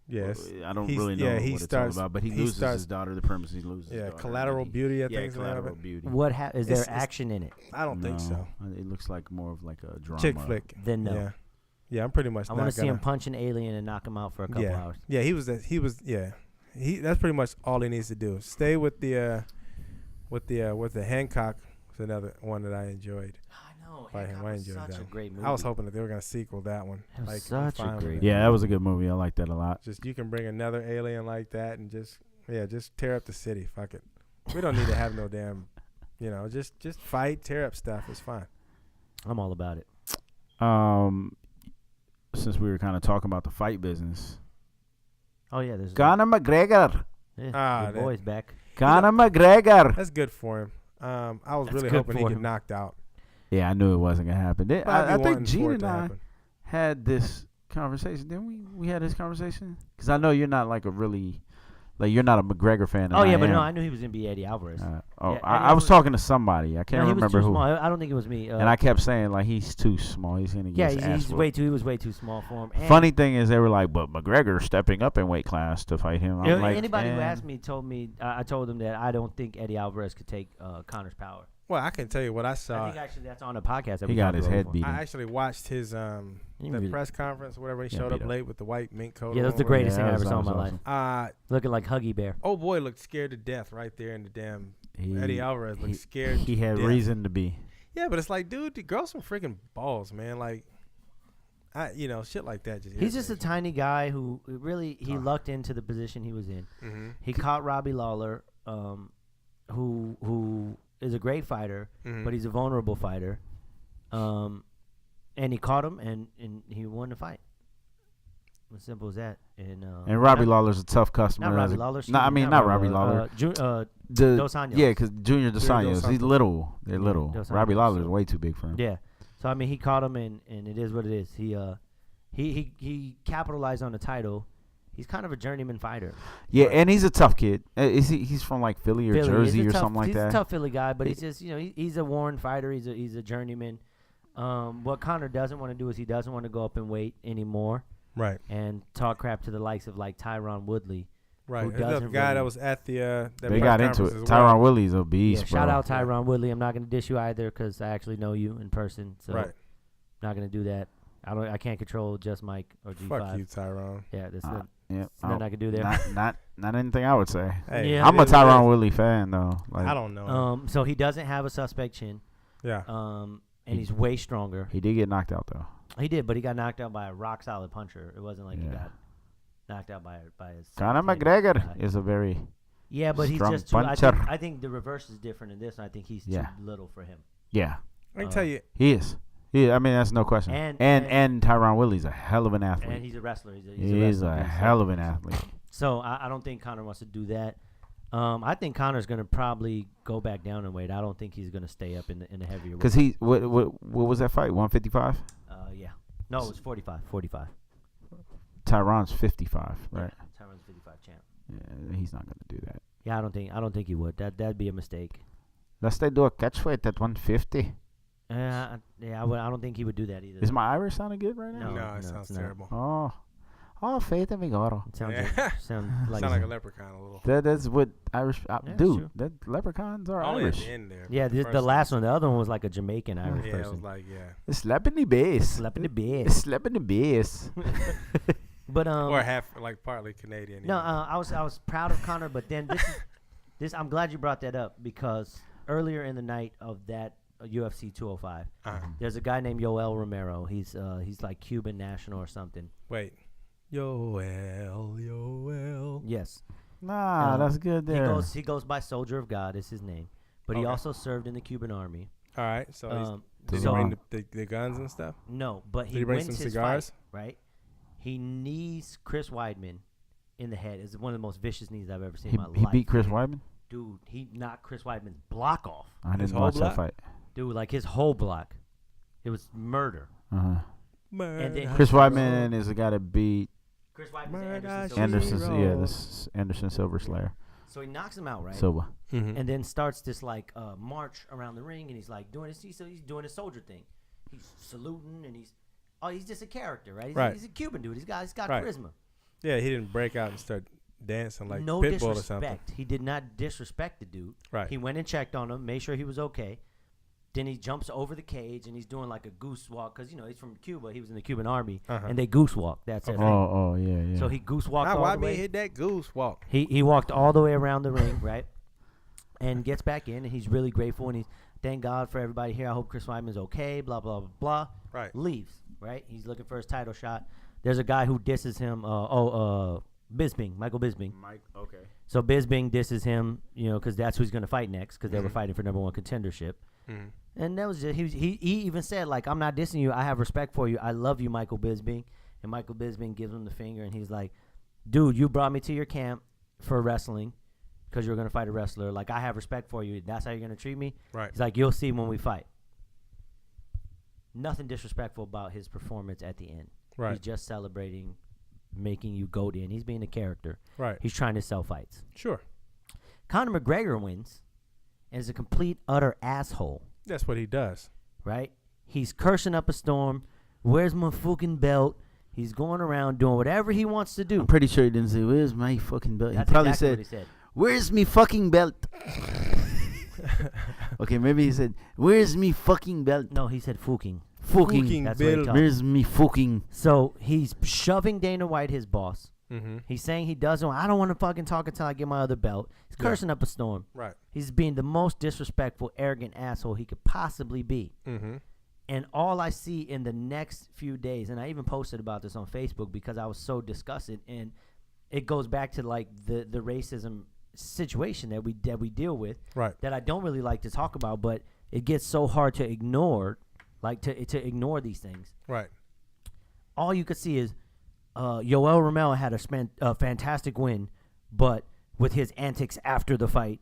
[SPEAKER 4] Yes,
[SPEAKER 5] I don't really know what it's all about, but he loses his daughter. The premise he loses.
[SPEAKER 4] Yeah,
[SPEAKER 5] his daughter,
[SPEAKER 4] Collateral Beauty. I think
[SPEAKER 5] Collateral Beauty.
[SPEAKER 3] What is there action in it?
[SPEAKER 4] I don't think so.
[SPEAKER 5] It looks like more of like a drama.
[SPEAKER 4] Chick flick.
[SPEAKER 3] Then no.
[SPEAKER 4] Yeah, I'm pretty much.
[SPEAKER 3] I want to see him punch an alien and knock him out for a couple hours.
[SPEAKER 4] Yeah, he was. That's pretty much all he needs to do. Stay with the Hancock. Was another one that I enjoyed.
[SPEAKER 3] Hancock was such a great movie.
[SPEAKER 4] I was hoping that they were gonna sequel that one.
[SPEAKER 3] It was such a great.
[SPEAKER 5] Yeah, that was a good movie. I liked that a lot.
[SPEAKER 4] Just you can bring another alien like that and just tear up the city. Fuck it. We don't need to have no damn, just fight, tear up stuff. It's fine.
[SPEAKER 3] I'm all about it.
[SPEAKER 5] Since we were kind of talking about the fight business.
[SPEAKER 3] Oh yeah, there's
[SPEAKER 5] Conor McGregor.
[SPEAKER 3] Yeah, the boy's back.
[SPEAKER 5] Conor McGregor.
[SPEAKER 4] That's good for him. I was
[SPEAKER 3] That's
[SPEAKER 4] really
[SPEAKER 3] good
[SPEAKER 4] hoping he
[SPEAKER 3] for
[SPEAKER 4] get
[SPEAKER 3] him.
[SPEAKER 4] knocked out.
[SPEAKER 5] Yeah, I knew it wasn't gonna happen.
[SPEAKER 4] But
[SPEAKER 5] I
[SPEAKER 4] I'd be
[SPEAKER 5] think
[SPEAKER 4] wanting
[SPEAKER 5] Gene
[SPEAKER 4] for it
[SPEAKER 5] and
[SPEAKER 4] to
[SPEAKER 5] I
[SPEAKER 4] happen.
[SPEAKER 5] had this conversation, didn't we? We had this conversation because I know you're not like a really, like you're not a McGregor fan. And
[SPEAKER 3] Oh yeah, but
[SPEAKER 5] am.
[SPEAKER 3] no, I knew he was gonna be Eddie Alvarez.
[SPEAKER 5] Yeah,
[SPEAKER 3] Eddie
[SPEAKER 5] I was
[SPEAKER 3] Alvarez-
[SPEAKER 5] talking to somebody. I can't
[SPEAKER 3] No, he
[SPEAKER 5] remember
[SPEAKER 3] was too
[SPEAKER 5] who.
[SPEAKER 3] small. I don't think it was me.
[SPEAKER 5] And I kept saying like he's too small. He's gonna
[SPEAKER 3] yeah,
[SPEAKER 5] get his ass
[SPEAKER 3] he's
[SPEAKER 5] whooped.
[SPEAKER 3] way too. He was way too small for him. And
[SPEAKER 5] Funny thing is, they were like, "But McGregor's stepping up in weight class to fight him." I'm like,
[SPEAKER 3] anybody who
[SPEAKER 5] "Man."
[SPEAKER 3] asked me told me I told them that I don't think Eddie Alvarez could take Connor's power.
[SPEAKER 4] Well, I can tell you what I
[SPEAKER 3] I
[SPEAKER 4] saw.
[SPEAKER 3] think actually that's on a podcast. That
[SPEAKER 5] He
[SPEAKER 3] we
[SPEAKER 5] got
[SPEAKER 3] talked
[SPEAKER 5] his
[SPEAKER 3] about
[SPEAKER 5] head
[SPEAKER 3] before.
[SPEAKER 5] beat.
[SPEAKER 4] I actually watched his the
[SPEAKER 3] really-
[SPEAKER 4] press conference, whatever. He
[SPEAKER 5] Yeah,
[SPEAKER 4] showed up
[SPEAKER 5] beat up.
[SPEAKER 4] late with the white mink coat.
[SPEAKER 3] Yeah, that's
[SPEAKER 4] on,
[SPEAKER 3] the greatest
[SPEAKER 5] Yeah,
[SPEAKER 3] thing I
[SPEAKER 5] that
[SPEAKER 3] ever
[SPEAKER 5] was-
[SPEAKER 3] saw in
[SPEAKER 5] that
[SPEAKER 3] my
[SPEAKER 5] was
[SPEAKER 3] life. Looking like Huggy Bear.
[SPEAKER 4] Oh boy, looked scared to death right there in the damn.
[SPEAKER 5] He-
[SPEAKER 4] Eddie Alvarez looked scared.
[SPEAKER 5] He had
[SPEAKER 4] to death.
[SPEAKER 5] reason to be.
[SPEAKER 4] Yeah, but it's like, dude, grow some freaking balls, man. Like, shit like that.
[SPEAKER 3] He's just a tiny guy who really he lucked into the position he was in.
[SPEAKER 4] Mm-hmm.
[SPEAKER 3] He caught Robbie Lawler, who is a great fighter,
[SPEAKER 4] Mhm.
[SPEAKER 3] but he's a vulnerable fighter. And he caught him, and he won the fight. As simple as that. And
[SPEAKER 5] Robbie Lawler's a tough customer.
[SPEAKER 3] Not Robbie
[SPEAKER 5] as a-
[SPEAKER 3] Lawler.
[SPEAKER 5] No, I mean not Robbie Lawler.
[SPEAKER 3] Dos Anjos.
[SPEAKER 5] Yeah, because Junior Dos
[SPEAKER 4] Junior Dos
[SPEAKER 5] Anjos, he's
[SPEAKER 4] Santos.
[SPEAKER 5] little. They're
[SPEAKER 3] Yeah,
[SPEAKER 5] little.
[SPEAKER 3] Dos
[SPEAKER 5] Robbie
[SPEAKER 3] Anjos,
[SPEAKER 5] Lawler's
[SPEAKER 3] so-
[SPEAKER 5] way too big for him.
[SPEAKER 3] Yeah. So I mean, he caught him, and it is what it is. He capitalized on the title. He's kind of a journeyman fighter.
[SPEAKER 5] Yeah, and he's a tough kid. He's from like Philly or
[SPEAKER 3] Philly.
[SPEAKER 5] Jersey
[SPEAKER 3] He's a
[SPEAKER 5] or
[SPEAKER 3] tough-
[SPEAKER 5] something like
[SPEAKER 3] he's
[SPEAKER 5] that.
[SPEAKER 3] a tough Philly guy, but he's just he's a worn fighter. He's a journeyman. What Connor doesn't want to do is he doesn't want to go up in weight anymore
[SPEAKER 4] Right.
[SPEAKER 3] and talk crap to the likes of like Tyron Woodley.
[SPEAKER 4] Right.
[SPEAKER 3] Who
[SPEAKER 4] There's the
[SPEAKER 3] doesn't
[SPEAKER 4] guy
[SPEAKER 3] really-
[SPEAKER 4] that was at the that
[SPEAKER 5] They
[SPEAKER 4] press
[SPEAKER 5] got into
[SPEAKER 4] conference
[SPEAKER 5] it.
[SPEAKER 4] as well.
[SPEAKER 5] Tyron Willie's a beast,
[SPEAKER 3] Shout
[SPEAKER 5] bro.
[SPEAKER 3] out Tyron Woodley. I'm not going to dish you either because I actually know you in person, so
[SPEAKER 4] Right.
[SPEAKER 3] not going to do that. I can't control just Mike or G5.
[SPEAKER 4] Fuck you, Tyrone.
[SPEAKER 3] Yeah, that's
[SPEAKER 5] Yeah,
[SPEAKER 3] nothing I can do there.
[SPEAKER 5] not anything I would say.
[SPEAKER 4] Hey,
[SPEAKER 3] Yeah.
[SPEAKER 5] I'm a
[SPEAKER 4] it is what it
[SPEAKER 5] Tyron
[SPEAKER 4] is.
[SPEAKER 5] Willie fan though. Like,
[SPEAKER 4] I don't know.
[SPEAKER 3] So he doesn't have a suspect chin.
[SPEAKER 4] Yeah.
[SPEAKER 3] And he's way stronger.
[SPEAKER 5] he did get knocked out though.
[SPEAKER 3] He did, but he got knocked out by a rock solid puncher. It wasn't like he
[SPEAKER 5] Yeah.
[SPEAKER 3] got knocked out by his.
[SPEAKER 5] Conor
[SPEAKER 3] head
[SPEAKER 5] McGregor
[SPEAKER 3] guy.
[SPEAKER 5] is a very
[SPEAKER 3] Yeah, but he's
[SPEAKER 5] strong
[SPEAKER 3] just too.
[SPEAKER 5] puncher.
[SPEAKER 3] I think the reverse is different in this. And I think he's
[SPEAKER 5] Yeah.
[SPEAKER 3] too little for him.
[SPEAKER 5] yeah.
[SPEAKER 4] I can tell you.
[SPEAKER 5] He is. Yeah, I mean that's no question. And Tyron Willie's a hell of an athlete.
[SPEAKER 3] And he's a wrestler. He's
[SPEAKER 5] He's
[SPEAKER 3] a
[SPEAKER 5] a
[SPEAKER 3] wrestler.
[SPEAKER 5] hell of an athlete.
[SPEAKER 3] So I don't think Conor wants to do that. I think Conor's going to probably go back down in weight. I don't think he's going to stay up in the heavier weight.
[SPEAKER 5] Because he what was that fight? 155.
[SPEAKER 3] Yeah. No, it was 45. 45.
[SPEAKER 5] Tyron's 55, right?
[SPEAKER 3] Yeah, Tyron's 55 champ.
[SPEAKER 5] Yeah, he's not gonna do that.
[SPEAKER 3] Yeah, I don't think he would. That'd be a mistake.
[SPEAKER 5] Let's they do a catch weight at 150.
[SPEAKER 3] I don't think he would do that either.
[SPEAKER 5] Is my Irish sounding good right now?
[SPEAKER 3] No,
[SPEAKER 4] it sounds
[SPEAKER 3] it's not.
[SPEAKER 4] terrible.
[SPEAKER 5] Oh, Faith and Vigoro.
[SPEAKER 3] It sounds
[SPEAKER 4] Yeah.
[SPEAKER 3] sound like,
[SPEAKER 4] Sound like a leprechaun a little.
[SPEAKER 5] That's what Irish
[SPEAKER 3] Yeah, it's
[SPEAKER 5] dude.
[SPEAKER 3] true.
[SPEAKER 5] That leprechauns are
[SPEAKER 4] Only
[SPEAKER 5] Irish.
[SPEAKER 4] at the end there.
[SPEAKER 3] yeah.
[SPEAKER 4] The
[SPEAKER 3] The
[SPEAKER 4] first
[SPEAKER 3] last one, the other one was like a Jamaican Irish
[SPEAKER 4] Yeah, it
[SPEAKER 3] person.
[SPEAKER 4] was like
[SPEAKER 5] It's slapping the bass.
[SPEAKER 3] Slapping the bed.
[SPEAKER 5] Slapping the bass.
[SPEAKER 3] But
[SPEAKER 4] or half like partly Canadian.
[SPEAKER 3] no,
[SPEAKER 4] yeah.
[SPEAKER 3] I was proud of Conor, but then this I'm glad you brought that up because earlier in the night of that UFC 205, there's a guy named Yoel Romero. He's like Cuban national or something.
[SPEAKER 4] Wait. Yoel.
[SPEAKER 3] Yes.
[SPEAKER 5] Nah, that's good there.
[SPEAKER 3] He goes by Soldier of God is his name, but he
[SPEAKER 4] Okay.
[SPEAKER 3] also served in the Cuban army.
[SPEAKER 4] All right. So did he
[SPEAKER 3] so-
[SPEAKER 4] bring the guns and stuff?
[SPEAKER 3] No, but
[SPEAKER 4] Did
[SPEAKER 3] he
[SPEAKER 4] he bring
[SPEAKER 3] wins
[SPEAKER 4] some
[SPEAKER 3] his
[SPEAKER 4] cigars?
[SPEAKER 3] fight, right? He knees Chris Weidman in the head. It's one of the most vicious knees I've ever seen in my
[SPEAKER 5] he
[SPEAKER 3] life.
[SPEAKER 5] beat Chris Weidman.
[SPEAKER 3] Dude, he knocked Chris Weidman's block off.
[SPEAKER 5] I didn't
[SPEAKER 4] whole
[SPEAKER 5] watch
[SPEAKER 4] block?
[SPEAKER 5] that fight.
[SPEAKER 3] Dude, like his whole block. It was murder.
[SPEAKER 5] Uh-huh.
[SPEAKER 3] And then
[SPEAKER 5] Chris Weidman is the guy that beat
[SPEAKER 3] Chris Weidman's
[SPEAKER 4] Murder,
[SPEAKER 3] Anderson Silva.
[SPEAKER 5] Anderson. Yeah, this is Anderson Silver Slayer.
[SPEAKER 3] So he knocks him out, right?
[SPEAKER 5] Silva.
[SPEAKER 4] Mm-hmm.
[SPEAKER 3] And then starts this like march around the ring, and he's like doing his he's doing his soldier thing. He's saluting, and he's just a character, right?
[SPEAKER 4] Right.
[SPEAKER 3] He's a Cuban dude. He's got
[SPEAKER 4] Right.
[SPEAKER 3] charisma.
[SPEAKER 4] Yeah, he didn't break out and start dancing like
[SPEAKER 3] No
[SPEAKER 4] Pitbull or something.
[SPEAKER 3] disrespect. He did not disrespect the dude.
[SPEAKER 4] Right.
[SPEAKER 3] He went and checked on him, made sure he was okay. Then he jumps over the cage and he's doing like a goose walk because he's from Cuba. He was in the Cuban army, and they goose walk. That's it.
[SPEAKER 5] Oh, yeah.
[SPEAKER 3] So he goose walked
[SPEAKER 4] Now,
[SPEAKER 3] all
[SPEAKER 4] why
[SPEAKER 3] the
[SPEAKER 4] me
[SPEAKER 3] way.
[SPEAKER 4] hit that goose walk?
[SPEAKER 3] He walked all the way around the ring, right? And gets back in, and he's really grateful, and he's thank God for everybody here. I hope Chris Weidman's okay. Blah blah blah blah.
[SPEAKER 4] Right.
[SPEAKER 3] Leaves. Right. He's looking for his title shot. There's a guy who disses him. Bisping, Michael Bisping.
[SPEAKER 5] Mike, okay.
[SPEAKER 3] So Bisping disses him, because that's who he's going to fight next, because they were fighting for #1 contendership.
[SPEAKER 4] Mm-hmm.
[SPEAKER 3] And that was just, he even said, like, I'm not dissing you. I have respect for you. I love you, Michael Bisping. And Michael Bisping gives him the finger, and he's like, dude, you brought me to your camp for wrestling. because you're going to fight a wrestler. Like, I have respect for you. That's how you're going to treat me.
[SPEAKER 4] Right.
[SPEAKER 3] He's like, you'll see when we fight. Nothing disrespectful about his performance at the end.
[SPEAKER 4] Right.
[SPEAKER 3] He's just celebrating, making you goat in. He's being a character.
[SPEAKER 4] Right.
[SPEAKER 3] He's trying to sell fights.
[SPEAKER 4] Sure.
[SPEAKER 3] Conor McGregor wins and is a complete, utter asshole.
[SPEAKER 4] That's what he does.
[SPEAKER 3] Right? He's cursing up a storm. Where's my fucking belt? He's going around doing whatever he wants to do.
[SPEAKER 5] I'm pretty sure he didn't say, "Where's my fucking belt?"
[SPEAKER 3] That's
[SPEAKER 5] he probably
[SPEAKER 3] exactly
[SPEAKER 5] said,
[SPEAKER 3] what he said.
[SPEAKER 5] "Where's me fucking belt?" Okay, maybe he said, "Where's me fucking belt?"
[SPEAKER 3] No, he said fucking.
[SPEAKER 5] Fucking
[SPEAKER 3] That's what he
[SPEAKER 4] belt.
[SPEAKER 3] talked.
[SPEAKER 5] Where's me fucking?
[SPEAKER 3] So he's shoving Dana White, his boss.
[SPEAKER 4] Mm-hmm.
[SPEAKER 3] He's saying he doesn't. I don't want to fucking talk until I get my other belt. He's cursing up a storm.
[SPEAKER 4] Right.
[SPEAKER 3] He's being the most disrespectful, arrogant asshole he could possibly be.
[SPEAKER 4] Mm-hmm.
[SPEAKER 3] And all I see in the next few days, and I even posted about this on Facebook because I was so disgusted, and it goes back to like the racism situation that we deal with,
[SPEAKER 4] Right.
[SPEAKER 3] that I don't really like to talk about, but it gets so hard to ignore, like to ignore these things.
[SPEAKER 4] Right.
[SPEAKER 3] All you could see is Yoel Romero had a fantastic win, but with his antics after the fight,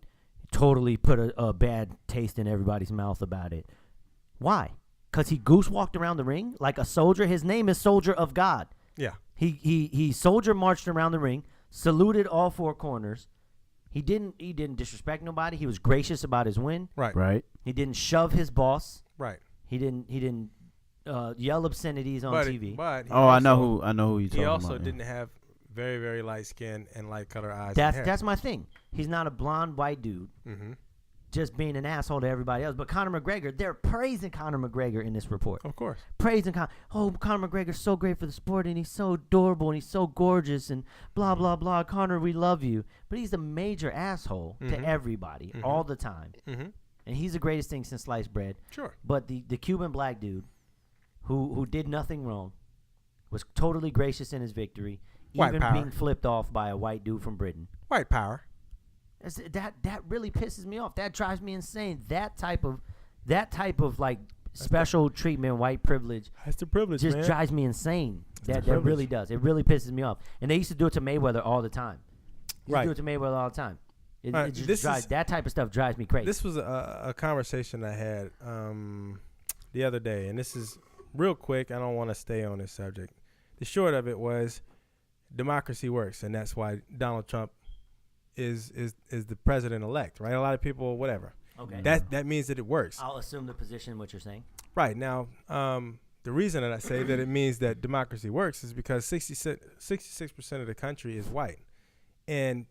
[SPEAKER 3] totally put a bad taste in everybody's mouth about it. Why? Because he goose walked around the ring like a soldier. His name is Soldier of God.
[SPEAKER 4] Yeah.
[SPEAKER 3] He soldier marched around the ring, saluted all four corners. He didn't disrespect nobody. He was gracious about his win.
[SPEAKER 4] Right.
[SPEAKER 5] Right.
[SPEAKER 3] He didn't shove his boss.
[SPEAKER 4] Right.
[SPEAKER 3] He didn't yell obscenities on TV.
[SPEAKER 4] But he
[SPEAKER 5] I know
[SPEAKER 4] also-
[SPEAKER 5] who you're talking
[SPEAKER 4] He
[SPEAKER 5] about.
[SPEAKER 4] also
[SPEAKER 5] yeah.
[SPEAKER 4] didn't have very, very light skin and light color eyes.
[SPEAKER 3] That's my thing. He's not a blonde white dude.
[SPEAKER 4] Mm-hmm.
[SPEAKER 3] Just being an asshole to everybody else. But Conor McGregor, they're praising Conor McGregor in this report.
[SPEAKER 4] Of course.
[SPEAKER 3] Praising Conor McGregor's so great for the sport, and he's so adorable, and he's so gorgeous, and blah, blah, blah. Conor, we love you. But he's a major asshole to everybody all the time.
[SPEAKER 4] Mm-hmm.
[SPEAKER 3] And he's the greatest thing since sliced bread.
[SPEAKER 4] Sure.
[SPEAKER 3] But the Cuban black dude who did nothing wrong was totally gracious in his victory,
[SPEAKER 4] White
[SPEAKER 3] even
[SPEAKER 4] power.
[SPEAKER 3] being flipped off by a white dude from Britain.
[SPEAKER 4] White power.
[SPEAKER 3] That really pisses me off. That drives me insane. That type of like special treatment, white privilege,
[SPEAKER 4] That's the privilege,
[SPEAKER 3] just
[SPEAKER 4] man.
[SPEAKER 3] drives me insane. That
[SPEAKER 4] privilege.
[SPEAKER 3] really does. It really pisses me off. And they used to do it to Mayweather all the time.
[SPEAKER 4] Right.
[SPEAKER 3] Do it to Mayweather all the time. It
[SPEAKER 4] Right,
[SPEAKER 3] just
[SPEAKER 4] this
[SPEAKER 3] drives,
[SPEAKER 4] is-
[SPEAKER 3] that type of stuff drives me crazy.
[SPEAKER 4] This was a conversation I had the other day, and this is real quick. I don't want to stay on this subject. The short of it was democracy works, and that's why Donald Trump is the president-elect, right? A lot of people, whatever.
[SPEAKER 3] Okay.
[SPEAKER 4] That means that it works.
[SPEAKER 3] I'll assume the position what you're saying.
[SPEAKER 4] Right. Now, the reason that I say that it means that democracy works is because 66% of the country is white. And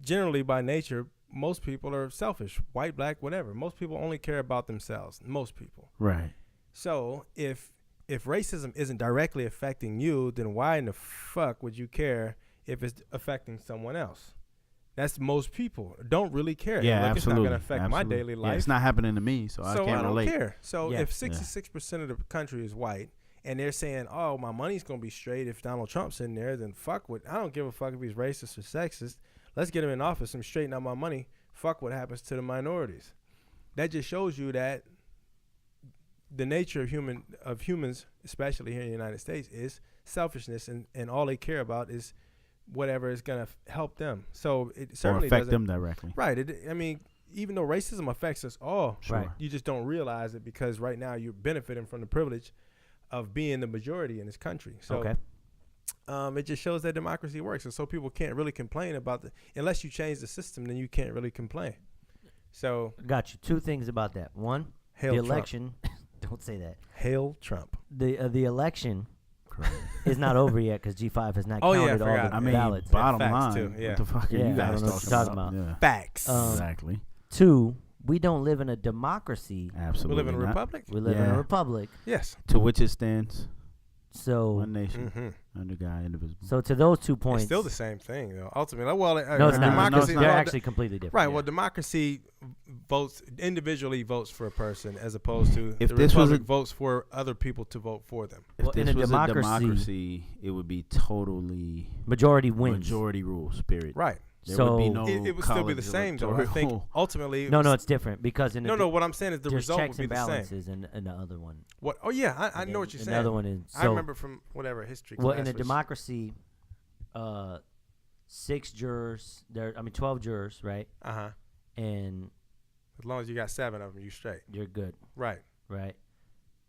[SPEAKER 4] generally, by nature, most people are selfish, white, black, whatever. Most people only care about themselves. Most people.
[SPEAKER 5] Right.
[SPEAKER 4] So if racism isn't directly affecting you, then why in the fuck would you care if it's affecting someone else? That's most people don't really care.
[SPEAKER 5] Yeah,
[SPEAKER 4] Look,
[SPEAKER 5] absolutely.
[SPEAKER 4] it's not going to affect my
[SPEAKER 5] Absolutely.
[SPEAKER 4] daily
[SPEAKER 5] Yeah,
[SPEAKER 4] life.
[SPEAKER 5] it's not happening to me, so I
[SPEAKER 4] So
[SPEAKER 5] can't
[SPEAKER 4] I don't
[SPEAKER 5] relate.
[SPEAKER 4] care. So
[SPEAKER 3] Yeah.
[SPEAKER 4] if 66% of the country is white and they're saying, "Oh, my money's gonna be straight if Donald Trump's in there," then fuck what. I don't give a fuck if he's racist or sexist. Let's get him in office and straighten out my money. Fuck what happens to the minorities. That just shows you that the nature of humans, especially here in the United States, is selfishness, and all they care about is whatever is gonna help them. So it
[SPEAKER 5] Or
[SPEAKER 4] certainly
[SPEAKER 5] affect
[SPEAKER 4] doesn't.
[SPEAKER 5] them directly.
[SPEAKER 4] Right. I mean, even though racism affects us all,
[SPEAKER 5] Sure.
[SPEAKER 3] Right.
[SPEAKER 4] you just don't realize it because right now you're benefiting from the privilege of being the majority in this country. So
[SPEAKER 3] Okay.
[SPEAKER 4] it just shows that democracy works. And so people can't really complain about unless you change the system, then you can't really complain. So
[SPEAKER 3] Got you. Two things about that. One,
[SPEAKER 4] hail
[SPEAKER 3] the
[SPEAKER 4] Trump.
[SPEAKER 3] election. Don't say that.
[SPEAKER 4] Hail Trump.
[SPEAKER 3] The election
[SPEAKER 5] Correct.
[SPEAKER 3] is not over yet because G5 has not
[SPEAKER 4] Oh, yeah, I
[SPEAKER 3] counted all
[SPEAKER 4] forgot.
[SPEAKER 3] the
[SPEAKER 5] I mean,
[SPEAKER 3] ballots.
[SPEAKER 5] bottom
[SPEAKER 4] Facts,
[SPEAKER 5] line,
[SPEAKER 4] too, yeah.
[SPEAKER 5] what the fuck are
[SPEAKER 3] Yeah, I
[SPEAKER 5] you
[SPEAKER 3] don't
[SPEAKER 5] guys
[SPEAKER 3] know what you're
[SPEAKER 5] talking
[SPEAKER 3] talking
[SPEAKER 5] about?
[SPEAKER 3] about.
[SPEAKER 5] Yeah.
[SPEAKER 4] Facts.
[SPEAKER 5] Exactly.
[SPEAKER 3] Two, we don't live in a democracy.
[SPEAKER 4] we
[SPEAKER 5] Absolutely.
[SPEAKER 4] live in a
[SPEAKER 5] not.
[SPEAKER 4] republic?
[SPEAKER 3] We live in
[SPEAKER 5] Yeah.
[SPEAKER 3] a republic.
[SPEAKER 4] Yes.
[SPEAKER 5] To which it stands,
[SPEAKER 3] So,
[SPEAKER 5] one nation,
[SPEAKER 4] Mm-hmm.
[SPEAKER 5] under God, indivisible.
[SPEAKER 3] so to those 2 points,
[SPEAKER 4] It's still the same thing, though. Ultimately, well,
[SPEAKER 3] no, it's not.
[SPEAKER 4] democracy.
[SPEAKER 5] No, it's not.
[SPEAKER 3] They're
[SPEAKER 4] well,
[SPEAKER 3] actually completely different.
[SPEAKER 4] right.
[SPEAKER 3] yeah.
[SPEAKER 4] Well, democracy individually votes for a person as opposed to
[SPEAKER 5] If
[SPEAKER 4] the
[SPEAKER 5] this was
[SPEAKER 4] republic
[SPEAKER 5] a-
[SPEAKER 4] votes for other people to vote for them.
[SPEAKER 5] If
[SPEAKER 3] Well, in
[SPEAKER 5] this
[SPEAKER 3] a
[SPEAKER 5] was
[SPEAKER 3] democracy-
[SPEAKER 5] a democracy, it would be totally
[SPEAKER 3] majority wins.
[SPEAKER 5] majority rules. Period.
[SPEAKER 4] Right.
[SPEAKER 5] There
[SPEAKER 3] So-
[SPEAKER 5] would be no
[SPEAKER 4] It would still be the
[SPEAKER 5] college
[SPEAKER 4] same, though. I think
[SPEAKER 5] electoral.
[SPEAKER 4] ultimately.
[SPEAKER 3] No, it's different because in
[SPEAKER 4] No, what I'm saying is the
[SPEAKER 3] there's
[SPEAKER 4] result
[SPEAKER 3] checks
[SPEAKER 4] would be
[SPEAKER 3] and
[SPEAKER 4] the same.
[SPEAKER 3] balances in the other one.
[SPEAKER 4] What? Oh yeah, I
[SPEAKER 3] And
[SPEAKER 4] know
[SPEAKER 3] then
[SPEAKER 4] what you're saying.
[SPEAKER 3] Another one is
[SPEAKER 4] I remember from whatever history
[SPEAKER 3] well
[SPEAKER 4] class.
[SPEAKER 3] in a
[SPEAKER 4] was-
[SPEAKER 3] democracy, 6 jurors. 12 jurors, right? And
[SPEAKER 4] as long as you got 7 of them, you straight.
[SPEAKER 3] you're good,
[SPEAKER 4] Right.
[SPEAKER 3] right?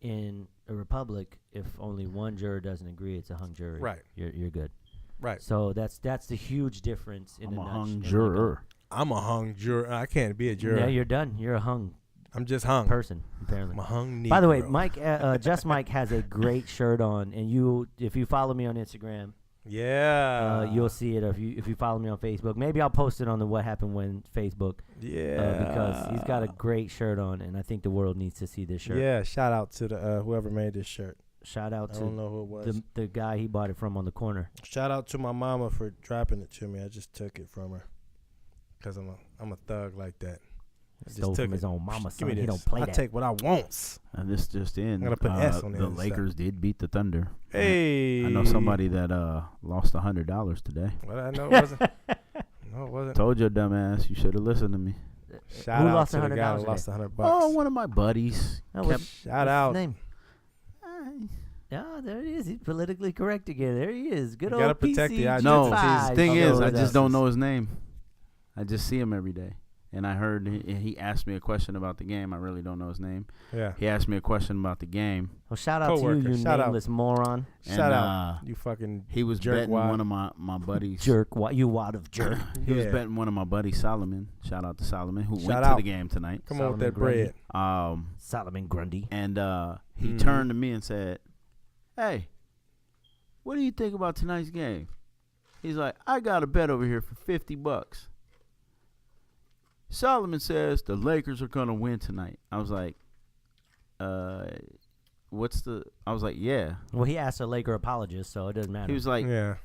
[SPEAKER 3] In a republic, if only one juror doesn't agree, it's a hung jury.
[SPEAKER 4] Right.
[SPEAKER 3] You're good.
[SPEAKER 4] Right.
[SPEAKER 3] So that's the huge difference in
[SPEAKER 5] I'm
[SPEAKER 3] a
[SPEAKER 5] a
[SPEAKER 3] nutshell.
[SPEAKER 5] hung juror.
[SPEAKER 4] I'm a hung juror. I can't be a juror.
[SPEAKER 3] Yeah, you're done. You're a hung
[SPEAKER 4] I'm just hung.
[SPEAKER 3] person, apparently.
[SPEAKER 4] I'm a hung Negro.
[SPEAKER 3] By the way, Mike, Just Mike has a great shirt on, and if you follow me on Instagram,
[SPEAKER 4] Yeah.
[SPEAKER 3] you'll see it. Or if you follow me on Facebook, maybe I'll post it on the What Happened When Facebook.
[SPEAKER 4] Yeah.
[SPEAKER 3] Because he's got a great shirt on, and I think the world needs to see this shirt.
[SPEAKER 4] Yeah. Shout out to the whoever made this shirt.
[SPEAKER 3] Shout out
[SPEAKER 4] I don't
[SPEAKER 3] to
[SPEAKER 4] know who it was.
[SPEAKER 3] the guy he bought it from on the corner.
[SPEAKER 4] Shout out to my mama for dropping it to me. I just took it from her. Cause I'm a thug like that. I
[SPEAKER 3] Stole
[SPEAKER 4] just took
[SPEAKER 3] from his
[SPEAKER 4] it.
[SPEAKER 3] own mama,
[SPEAKER 4] Give
[SPEAKER 3] son.
[SPEAKER 4] me
[SPEAKER 3] He
[SPEAKER 4] this.
[SPEAKER 3] don't play
[SPEAKER 4] I
[SPEAKER 3] that.
[SPEAKER 4] take what I wants.
[SPEAKER 5] And this just in.
[SPEAKER 4] I'm gonna put S on the
[SPEAKER 5] The
[SPEAKER 4] other side.
[SPEAKER 5] Lakers did beat the Thunder.
[SPEAKER 4] Hey.
[SPEAKER 5] I know somebody that lost $100 today.
[SPEAKER 4] Well, I know it wasn't. No, it wasn't.
[SPEAKER 5] Told your dumb ass you should have listened to me.
[SPEAKER 4] Shout
[SPEAKER 3] Who
[SPEAKER 4] out
[SPEAKER 3] lost
[SPEAKER 4] to the guy
[SPEAKER 3] $100
[SPEAKER 4] who lost $100.
[SPEAKER 5] Oh, one of my buddies.
[SPEAKER 3] Oh,
[SPEAKER 5] kept,
[SPEAKER 4] Shout out.
[SPEAKER 3] His name? Yeah, there he is. He's politically correct again. There he is. Good
[SPEAKER 4] You
[SPEAKER 3] old
[SPEAKER 4] gotta protect the
[SPEAKER 3] PC.
[SPEAKER 4] identity.
[SPEAKER 5] no,
[SPEAKER 3] Five.
[SPEAKER 5] the thing
[SPEAKER 4] I'll
[SPEAKER 5] is,
[SPEAKER 4] go
[SPEAKER 5] I
[SPEAKER 4] with
[SPEAKER 5] just
[SPEAKER 4] that.
[SPEAKER 5] don't know his name. I just see him every day. And I heard he asked me a question about the game. I really don't know his name.
[SPEAKER 4] Yeah.
[SPEAKER 5] He asked me a question about the game.
[SPEAKER 3] Well, shout out to
[SPEAKER 4] Coworker.
[SPEAKER 3] you,
[SPEAKER 4] Shout out.
[SPEAKER 3] nameless moron.
[SPEAKER 4] Shout
[SPEAKER 5] and,
[SPEAKER 4] out. You fucking
[SPEAKER 5] He was
[SPEAKER 4] jerk
[SPEAKER 5] betting
[SPEAKER 4] wad.
[SPEAKER 5] one of my buddies.
[SPEAKER 3] Jerk. You wad of jerk.
[SPEAKER 5] He was
[SPEAKER 4] Yeah.
[SPEAKER 5] betting one of my buddies, Solomon. Shout out to Solomon, who
[SPEAKER 4] Shout
[SPEAKER 5] went to
[SPEAKER 4] out.
[SPEAKER 5] the game tonight.
[SPEAKER 4] Come on with
[SPEAKER 3] Solomon
[SPEAKER 4] that bread.
[SPEAKER 3] Solomon Grundy.
[SPEAKER 5] And he
[SPEAKER 4] Mhm.
[SPEAKER 5] turned to me and said, "Hey, what do you think about tonight's game?" He's like, "I got a bet over here for $50. Solomon says the Lakers are gonna win tonight." I was like, "What's the?" I was like, "Yeah."
[SPEAKER 3] Well, he asked a Laker apologist, so it doesn't matter.
[SPEAKER 5] He was like,
[SPEAKER 4] Yeah.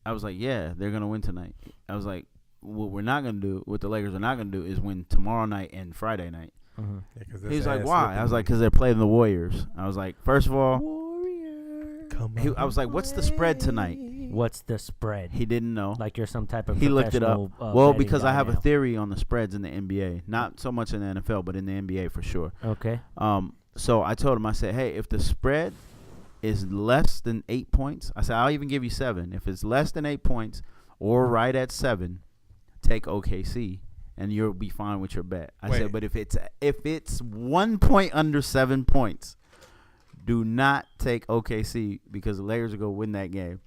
[SPEAKER 5] I was like, "Yeah, they're gonna win tonight." I was like, "What we're not gonna do, what the Lakers are not gonna do, is win tomorrow night and Friday night."
[SPEAKER 3] Mhm.
[SPEAKER 4] Yeah, 'cause
[SPEAKER 5] He
[SPEAKER 4] this
[SPEAKER 5] was like,
[SPEAKER 4] ass
[SPEAKER 5] "Why?"
[SPEAKER 4] whipping
[SPEAKER 5] I was like,
[SPEAKER 4] me.
[SPEAKER 5] "Because they're playing the Warriors." I was like, first of all,
[SPEAKER 3] Warrior.
[SPEAKER 4] Come
[SPEAKER 5] I was like, "What's the spread tonight?"
[SPEAKER 3] What's the spread?
[SPEAKER 5] He didn't know.
[SPEAKER 3] Like you're some type of
[SPEAKER 5] He looked it up.
[SPEAKER 3] professional,
[SPEAKER 5] Well,
[SPEAKER 3] betting
[SPEAKER 5] because I
[SPEAKER 3] guy
[SPEAKER 5] have
[SPEAKER 3] now.
[SPEAKER 5] a theory on the spreads in the NBA, not so much in the NFL, but in the NBA for sure.
[SPEAKER 3] Okay.
[SPEAKER 5] So I told him, I said, "Hey, if the spread is less than 8 points," I said, "I'll even give you 7. If it's less than 8 points or right at 7, take OKC, and you'll be fine with your bet." I said,
[SPEAKER 4] Wait.
[SPEAKER 5] "But if it's 1 point under 7 points, do not take OKC because the Lakers are gonna win that game."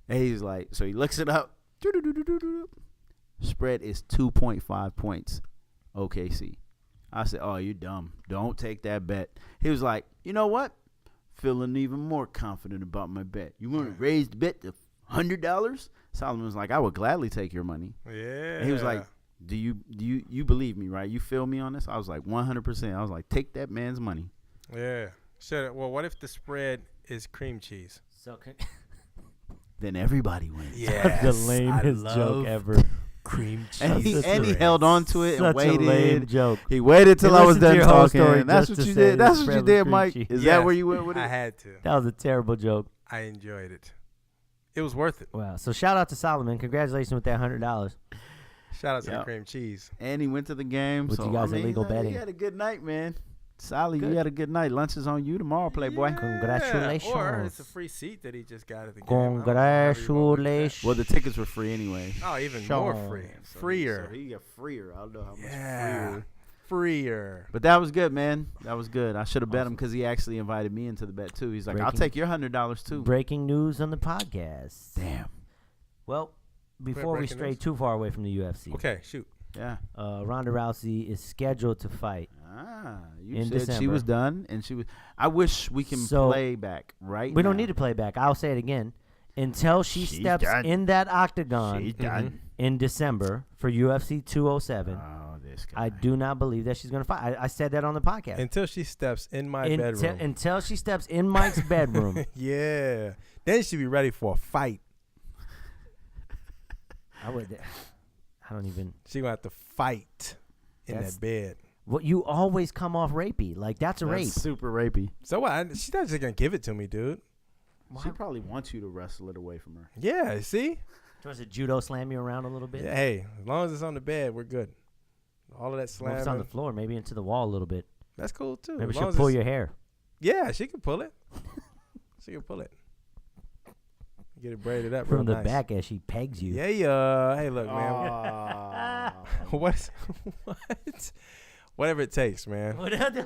[SPEAKER 5] And he's like, so he looks it up. Spread is 2.5 points, OKC. I said, "Oh, you're dumb. Don't take that bet." He was like, "You know what? Feeling even more confident about my bet. You want to raise the bet to $100?" Solomon was like, "I would gladly take your money."
[SPEAKER 4] Yeah.
[SPEAKER 5] And he was like, "Do you believe me, right? You feel me on this?" I was like, 100%. I was like, "Take that man's money."
[SPEAKER 4] Yeah. Well, what if the spread is cream cheese?
[SPEAKER 3] So
[SPEAKER 5] Then everybody wins.
[SPEAKER 4] Yeah.
[SPEAKER 3] the lamest joke ever.
[SPEAKER 4] Cream cheese.
[SPEAKER 5] And he held on to it and
[SPEAKER 3] Such
[SPEAKER 5] waited.
[SPEAKER 3] a lame joke.
[SPEAKER 5] He waited till
[SPEAKER 3] He
[SPEAKER 5] I was
[SPEAKER 3] listened to
[SPEAKER 5] done
[SPEAKER 3] your whole
[SPEAKER 5] talking.
[SPEAKER 3] story
[SPEAKER 5] That's
[SPEAKER 3] just
[SPEAKER 5] what
[SPEAKER 3] to
[SPEAKER 5] you
[SPEAKER 3] say
[SPEAKER 5] did. That's
[SPEAKER 3] the
[SPEAKER 5] what you
[SPEAKER 3] spread was
[SPEAKER 5] did,
[SPEAKER 3] cream
[SPEAKER 5] Mike.
[SPEAKER 3] cheese.
[SPEAKER 5] Is
[SPEAKER 4] Yes.
[SPEAKER 5] that where you went with it?
[SPEAKER 4] I had to.
[SPEAKER 3] That was a terrible joke.
[SPEAKER 4] I enjoyed it. It was worth it.
[SPEAKER 3] Wow. So shout out to Solomon. Congratulations with that $100.
[SPEAKER 4] Shout out to the
[SPEAKER 5] Yep.
[SPEAKER 4] cream cheese.
[SPEAKER 5] And he went to the game.
[SPEAKER 3] With
[SPEAKER 5] so
[SPEAKER 3] you guys
[SPEAKER 5] I mean,
[SPEAKER 3] illegal
[SPEAKER 5] he
[SPEAKER 3] betting.
[SPEAKER 5] had a good night, man. Sally,
[SPEAKER 3] Good.
[SPEAKER 5] you had a good night. Lunch is on you tomorrow, Playboy.
[SPEAKER 4] Yeah.
[SPEAKER 3] Congratulations.
[SPEAKER 4] Or it's a free seat that he just got at the game. I don't know how you wanna look at that.
[SPEAKER 3] Congratulations.
[SPEAKER 5] Well, the tickets were free anyway.
[SPEAKER 4] Oh, even
[SPEAKER 3] Sure.
[SPEAKER 4] more free. Freer.
[SPEAKER 5] So he got freer. I don't know how much
[SPEAKER 4] Yeah.
[SPEAKER 5] freer.
[SPEAKER 4] Freer.
[SPEAKER 5] But that was good, man. That was good. I should have bet him because he actually invited me into the bet too. He's like, "I'll
[SPEAKER 3] Breaking-
[SPEAKER 5] take your $100 too."
[SPEAKER 3] Breaking news on the podcast.
[SPEAKER 5] Damn.
[SPEAKER 3] Well, before we
[SPEAKER 4] breaking
[SPEAKER 3] stray
[SPEAKER 4] news?
[SPEAKER 3] too far away from the UFC,
[SPEAKER 4] Okay, shoot.
[SPEAKER 5] Yeah.
[SPEAKER 3] Ronda Rousey is scheduled to fight.
[SPEAKER 5] You
[SPEAKER 3] In
[SPEAKER 5] said she
[SPEAKER 3] December.
[SPEAKER 5] was done, and she was. I wish we can
[SPEAKER 3] So,
[SPEAKER 5] play back right.
[SPEAKER 3] We don't
[SPEAKER 5] now.
[SPEAKER 3] need to play back. I'll say it again. Until she
[SPEAKER 5] She's
[SPEAKER 3] steps
[SPEAKER 5] done.
[SPEAKER 3] in that octagon
[SPEAKER 5] She's done.
[SPEAKER 3] in December for UFC 207,
[SPEAKER 5] Oh, this guy.
[SPEAKER 3] I do not believe that she's going to fight. I said that on the podcast.
[SPEAKER 4] Until she steps in my
[SPEAKER 3] Until-
[SPEAKER 4] bedroom.
[SPEAKER 3] Until she steps in Mike's bedroom.
[SPEAKER 4] Yeah. Then she be ready for a fight.
[SPEAKER 3] I don't even.
[SPEAKER 4] She gonna have to fight in
[SPEAKER 3] That's-
[SPEAKER 4] that bed.
[SPEAKER 3] Well, you always come off rapey. Like, that's a rape.
[SPEAKER 5] That's super rapey.
[SPEAKER 4] So what? She's not just gonna give it to me, dude.
[SPEAKER 5] She probably wants you to wrestle it away from her.
[SPEAKER 4] Yeah. See.
[SPEAKER 3] She wants to judo slam you around a little bit.
[SPEAKER 4] Yeah, hey, as long as it's on the bed, we're good. All of that
[SPEAKER 3] Well, if
[SPEAKER 4] slamming.
[SPEAKER 3] it's on the floor, maybe into the wall a little bit.
[SPEAKER 4] That's cool too.
[SPEAKER 3] Maybe
[SPEAKER 4] as
[SPEAKER 3] she'll
[SPEAKER 4] long as
[SPEAKER 3] pull
[SPEAKER 4] it's-
[SPEAKER 3] your hair.
[SPEAKER 4] Yeah, she can pull it. She can pull it. Get it braided up
[SPEAKER 3] from
[SPEAKER 4] real
[SPEAKER 3] the
[SPEAKER 4] nice.
[SPEAKER 3] back as she pegs you.
[SPEAKER 4] Yeah. Hey, look, man. What? Whatever it takes, man.
[SPEAKER 3] What?
[SPEAKER 4] That's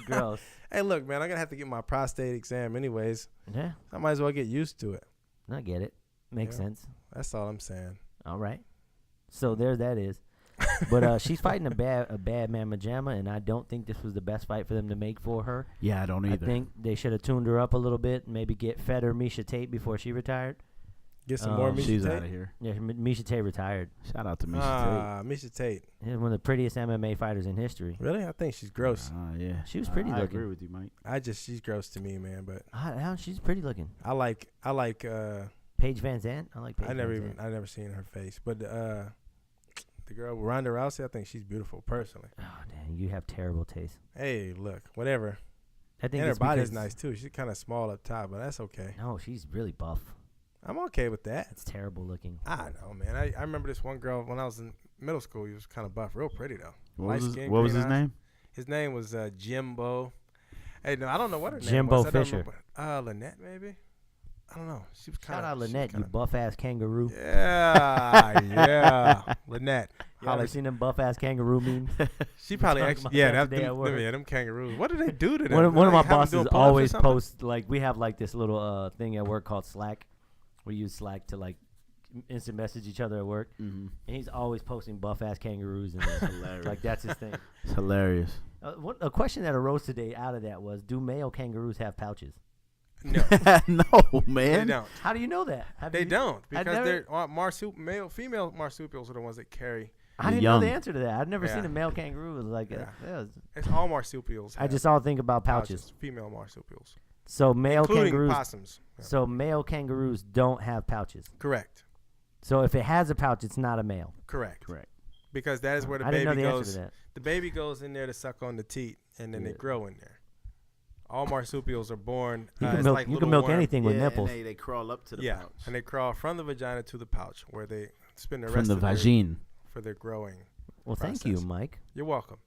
[SPEAKER 3] gross.
[SPEAKER 4] Hey, look, man. I'm gonna have to get my prostate exam anyways.
[SPEAKER 3] Yeah,
[SPEAKER 4] I might as well get used to it.
[SPEAKER 3] I get it. Makes sense.
[SPEAKER 4] That's all I'm saying.
[SPEAKER 3] All right. So there that is. But she's fighting a bad mamma jamma, and I don't think this was the best fight for them to make for her.
[SPEAKER 5] Yeah, I don't either.
[SPEAKER 3] I think they should have tuned her up a little bit, and maybe fed her Misha Tate before she retired.
[SPEAKER 4] Get some more Misha Tate.
[SPEAKER 5] She's out of here.
[SPEAKER 3] Yeah, Misha Tate retired.
[SPEAKER 5] Shout out to Misha Tate.
[SPEAKER 4] Misha Tate.
[SPEAKER 3] Yeah, one of the prettiest MMA fighters in history.
[SPEAKER 4] Really? I think she's gross.
[SPEAKER 5] Yeah.
[SPEAKER 3] She was pretty
[SPEAKER 5] I
[SPEAKER 3] looking.
[SPEAKER 5] agree with you, Mike.
[SPEAKER 4] She's gross to me, man. But
[SPEAKER 3] She's pretty looking.
[SPEAKER 4] I like.
[SPEAKER 3] Paige Van Zandt. I like Paige. I
[SPEAKER 4] never seen her face, but the girl Ronda Rousey, I think she's beautiful personally.
[SPEAKER 3] Oh, dang, you have terrible taste.
[SPEAKER 4] Hey, look, whatever.
[SPEAKER 3] I think
[SPEAKER 4] and her body's nice too. She's kind of small up top, but that's okay.
[SPEAKER 3] No, she's really buff.
[SPEAKER 4] I'm okay with that.
[SPEAKER 3] It's terrible looking.
[SPEAKER 4] I know, man. I remember this one girl when I was in middle school. He was kind of buff, real pretty though.
[SPEAKER 5] What was his name?
[SPEAKER 4] His name was Jimbo. Hey, no, I don't know what her
[SPEAKER 3] Jimbo
[SPEAKER 4] name was.
[SPEAKER 3] Fisher.
[SPEAKER 4] Lynette, maybe. I don't know. She was kind of.
[SPEAKER 3] Shout out Lynette, you buff ass kangaroo.
[SPEAKER 4] Yeah, yeah, Lynette.
[SPEAKER 3] You ever seen them buff ass kangaroo memes?
[SPEAKER 4] She probably actually. Yeah, them kangaroos. What do they do to them?
[SPEAKER 3] One of my bosses always posts like we have like this little thing at work called Slack. We use Slack to like instant message each other at work, and he's always posting buff ass kangaroos, and hilarious. Like that's his thing.
[SPEAKER 5] It's hilarious.
[SPEAKER 3] A question that arose today out of that was: do male kangaroos have pouches?
[SPEAKER 4] No,
[SPEAKER 5] no, man.
[SPEAKER 4] They don't.
[SPEAKER 3] How do you know that?
[SPEAKER 4] They don't because they're female marsupials are the ones that carry.
[SPEAKER 3] I didn't know the answer to that. I've never seen a male kangaroo like
[SPEAKER 4] it's all marsupials.
[SPEAKER 3] I just all think about pouches.
[SPEAKER 4] Female marsupials.
[SPEAKER 3] So male
[SPEAKER 4] including
[SPEAKER 3] kangaroos.
[SPEAKER 4] Possums. Yeah.
[SPEAKER 3] So male kangaroos don't have pouches.
[SPEAKER 4] Correct.
[SPEAKER 3] So if it has a pouch, it's not a male.
[SPEAKER 4] Correct. Because that is where the baby goes. The baby goes in there to suck on the teat, and then they grow in there. All marsupials are born.
[SPEAKER 3] You can milk anything with nipples.
[SPEAKER 5] And they crawl up to the pouch.
[SPEAKER 4] And they crawl from the vagina to the pouch, where they spend the
[SPEAKER 5] from
[SPEAKER 4] rest
[SPEAKER 5] the
[SPEAKER 4] of their
[SPEAKER 5] vagine
[SPEAKER 4] for their growing.
[SPEAKER 3] Well,
[SPEAKER 4] process.
[SPEAKER 3] Thank you, Mike.
[SPEAKER 4] You're welcome.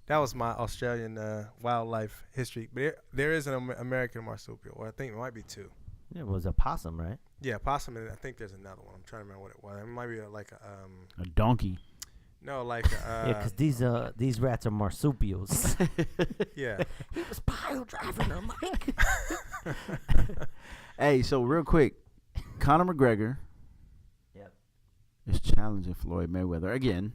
[SPEAKER 4] That was my Australian wildlife history. But there is an American marsupial. Well, I think it might be two.
[SPEAKER 3] It was a possum, right?
[SPEAKER 4] Yeah, possum, and I think there's another one. I'm trying to remember what it was. It might be
[SPEAKER 5] a donkey.
[SPEAKER 4] No, like
[SPEAKER 3] yeah, because these rats are marsupials.
[SPEAKER 4] Yeah.
[SPEAKER 3] He was pile driving them, Mike.
[SPEAKER 5] Hey, so real quick, Conor McGregor is challenging Floyd Mayweather again.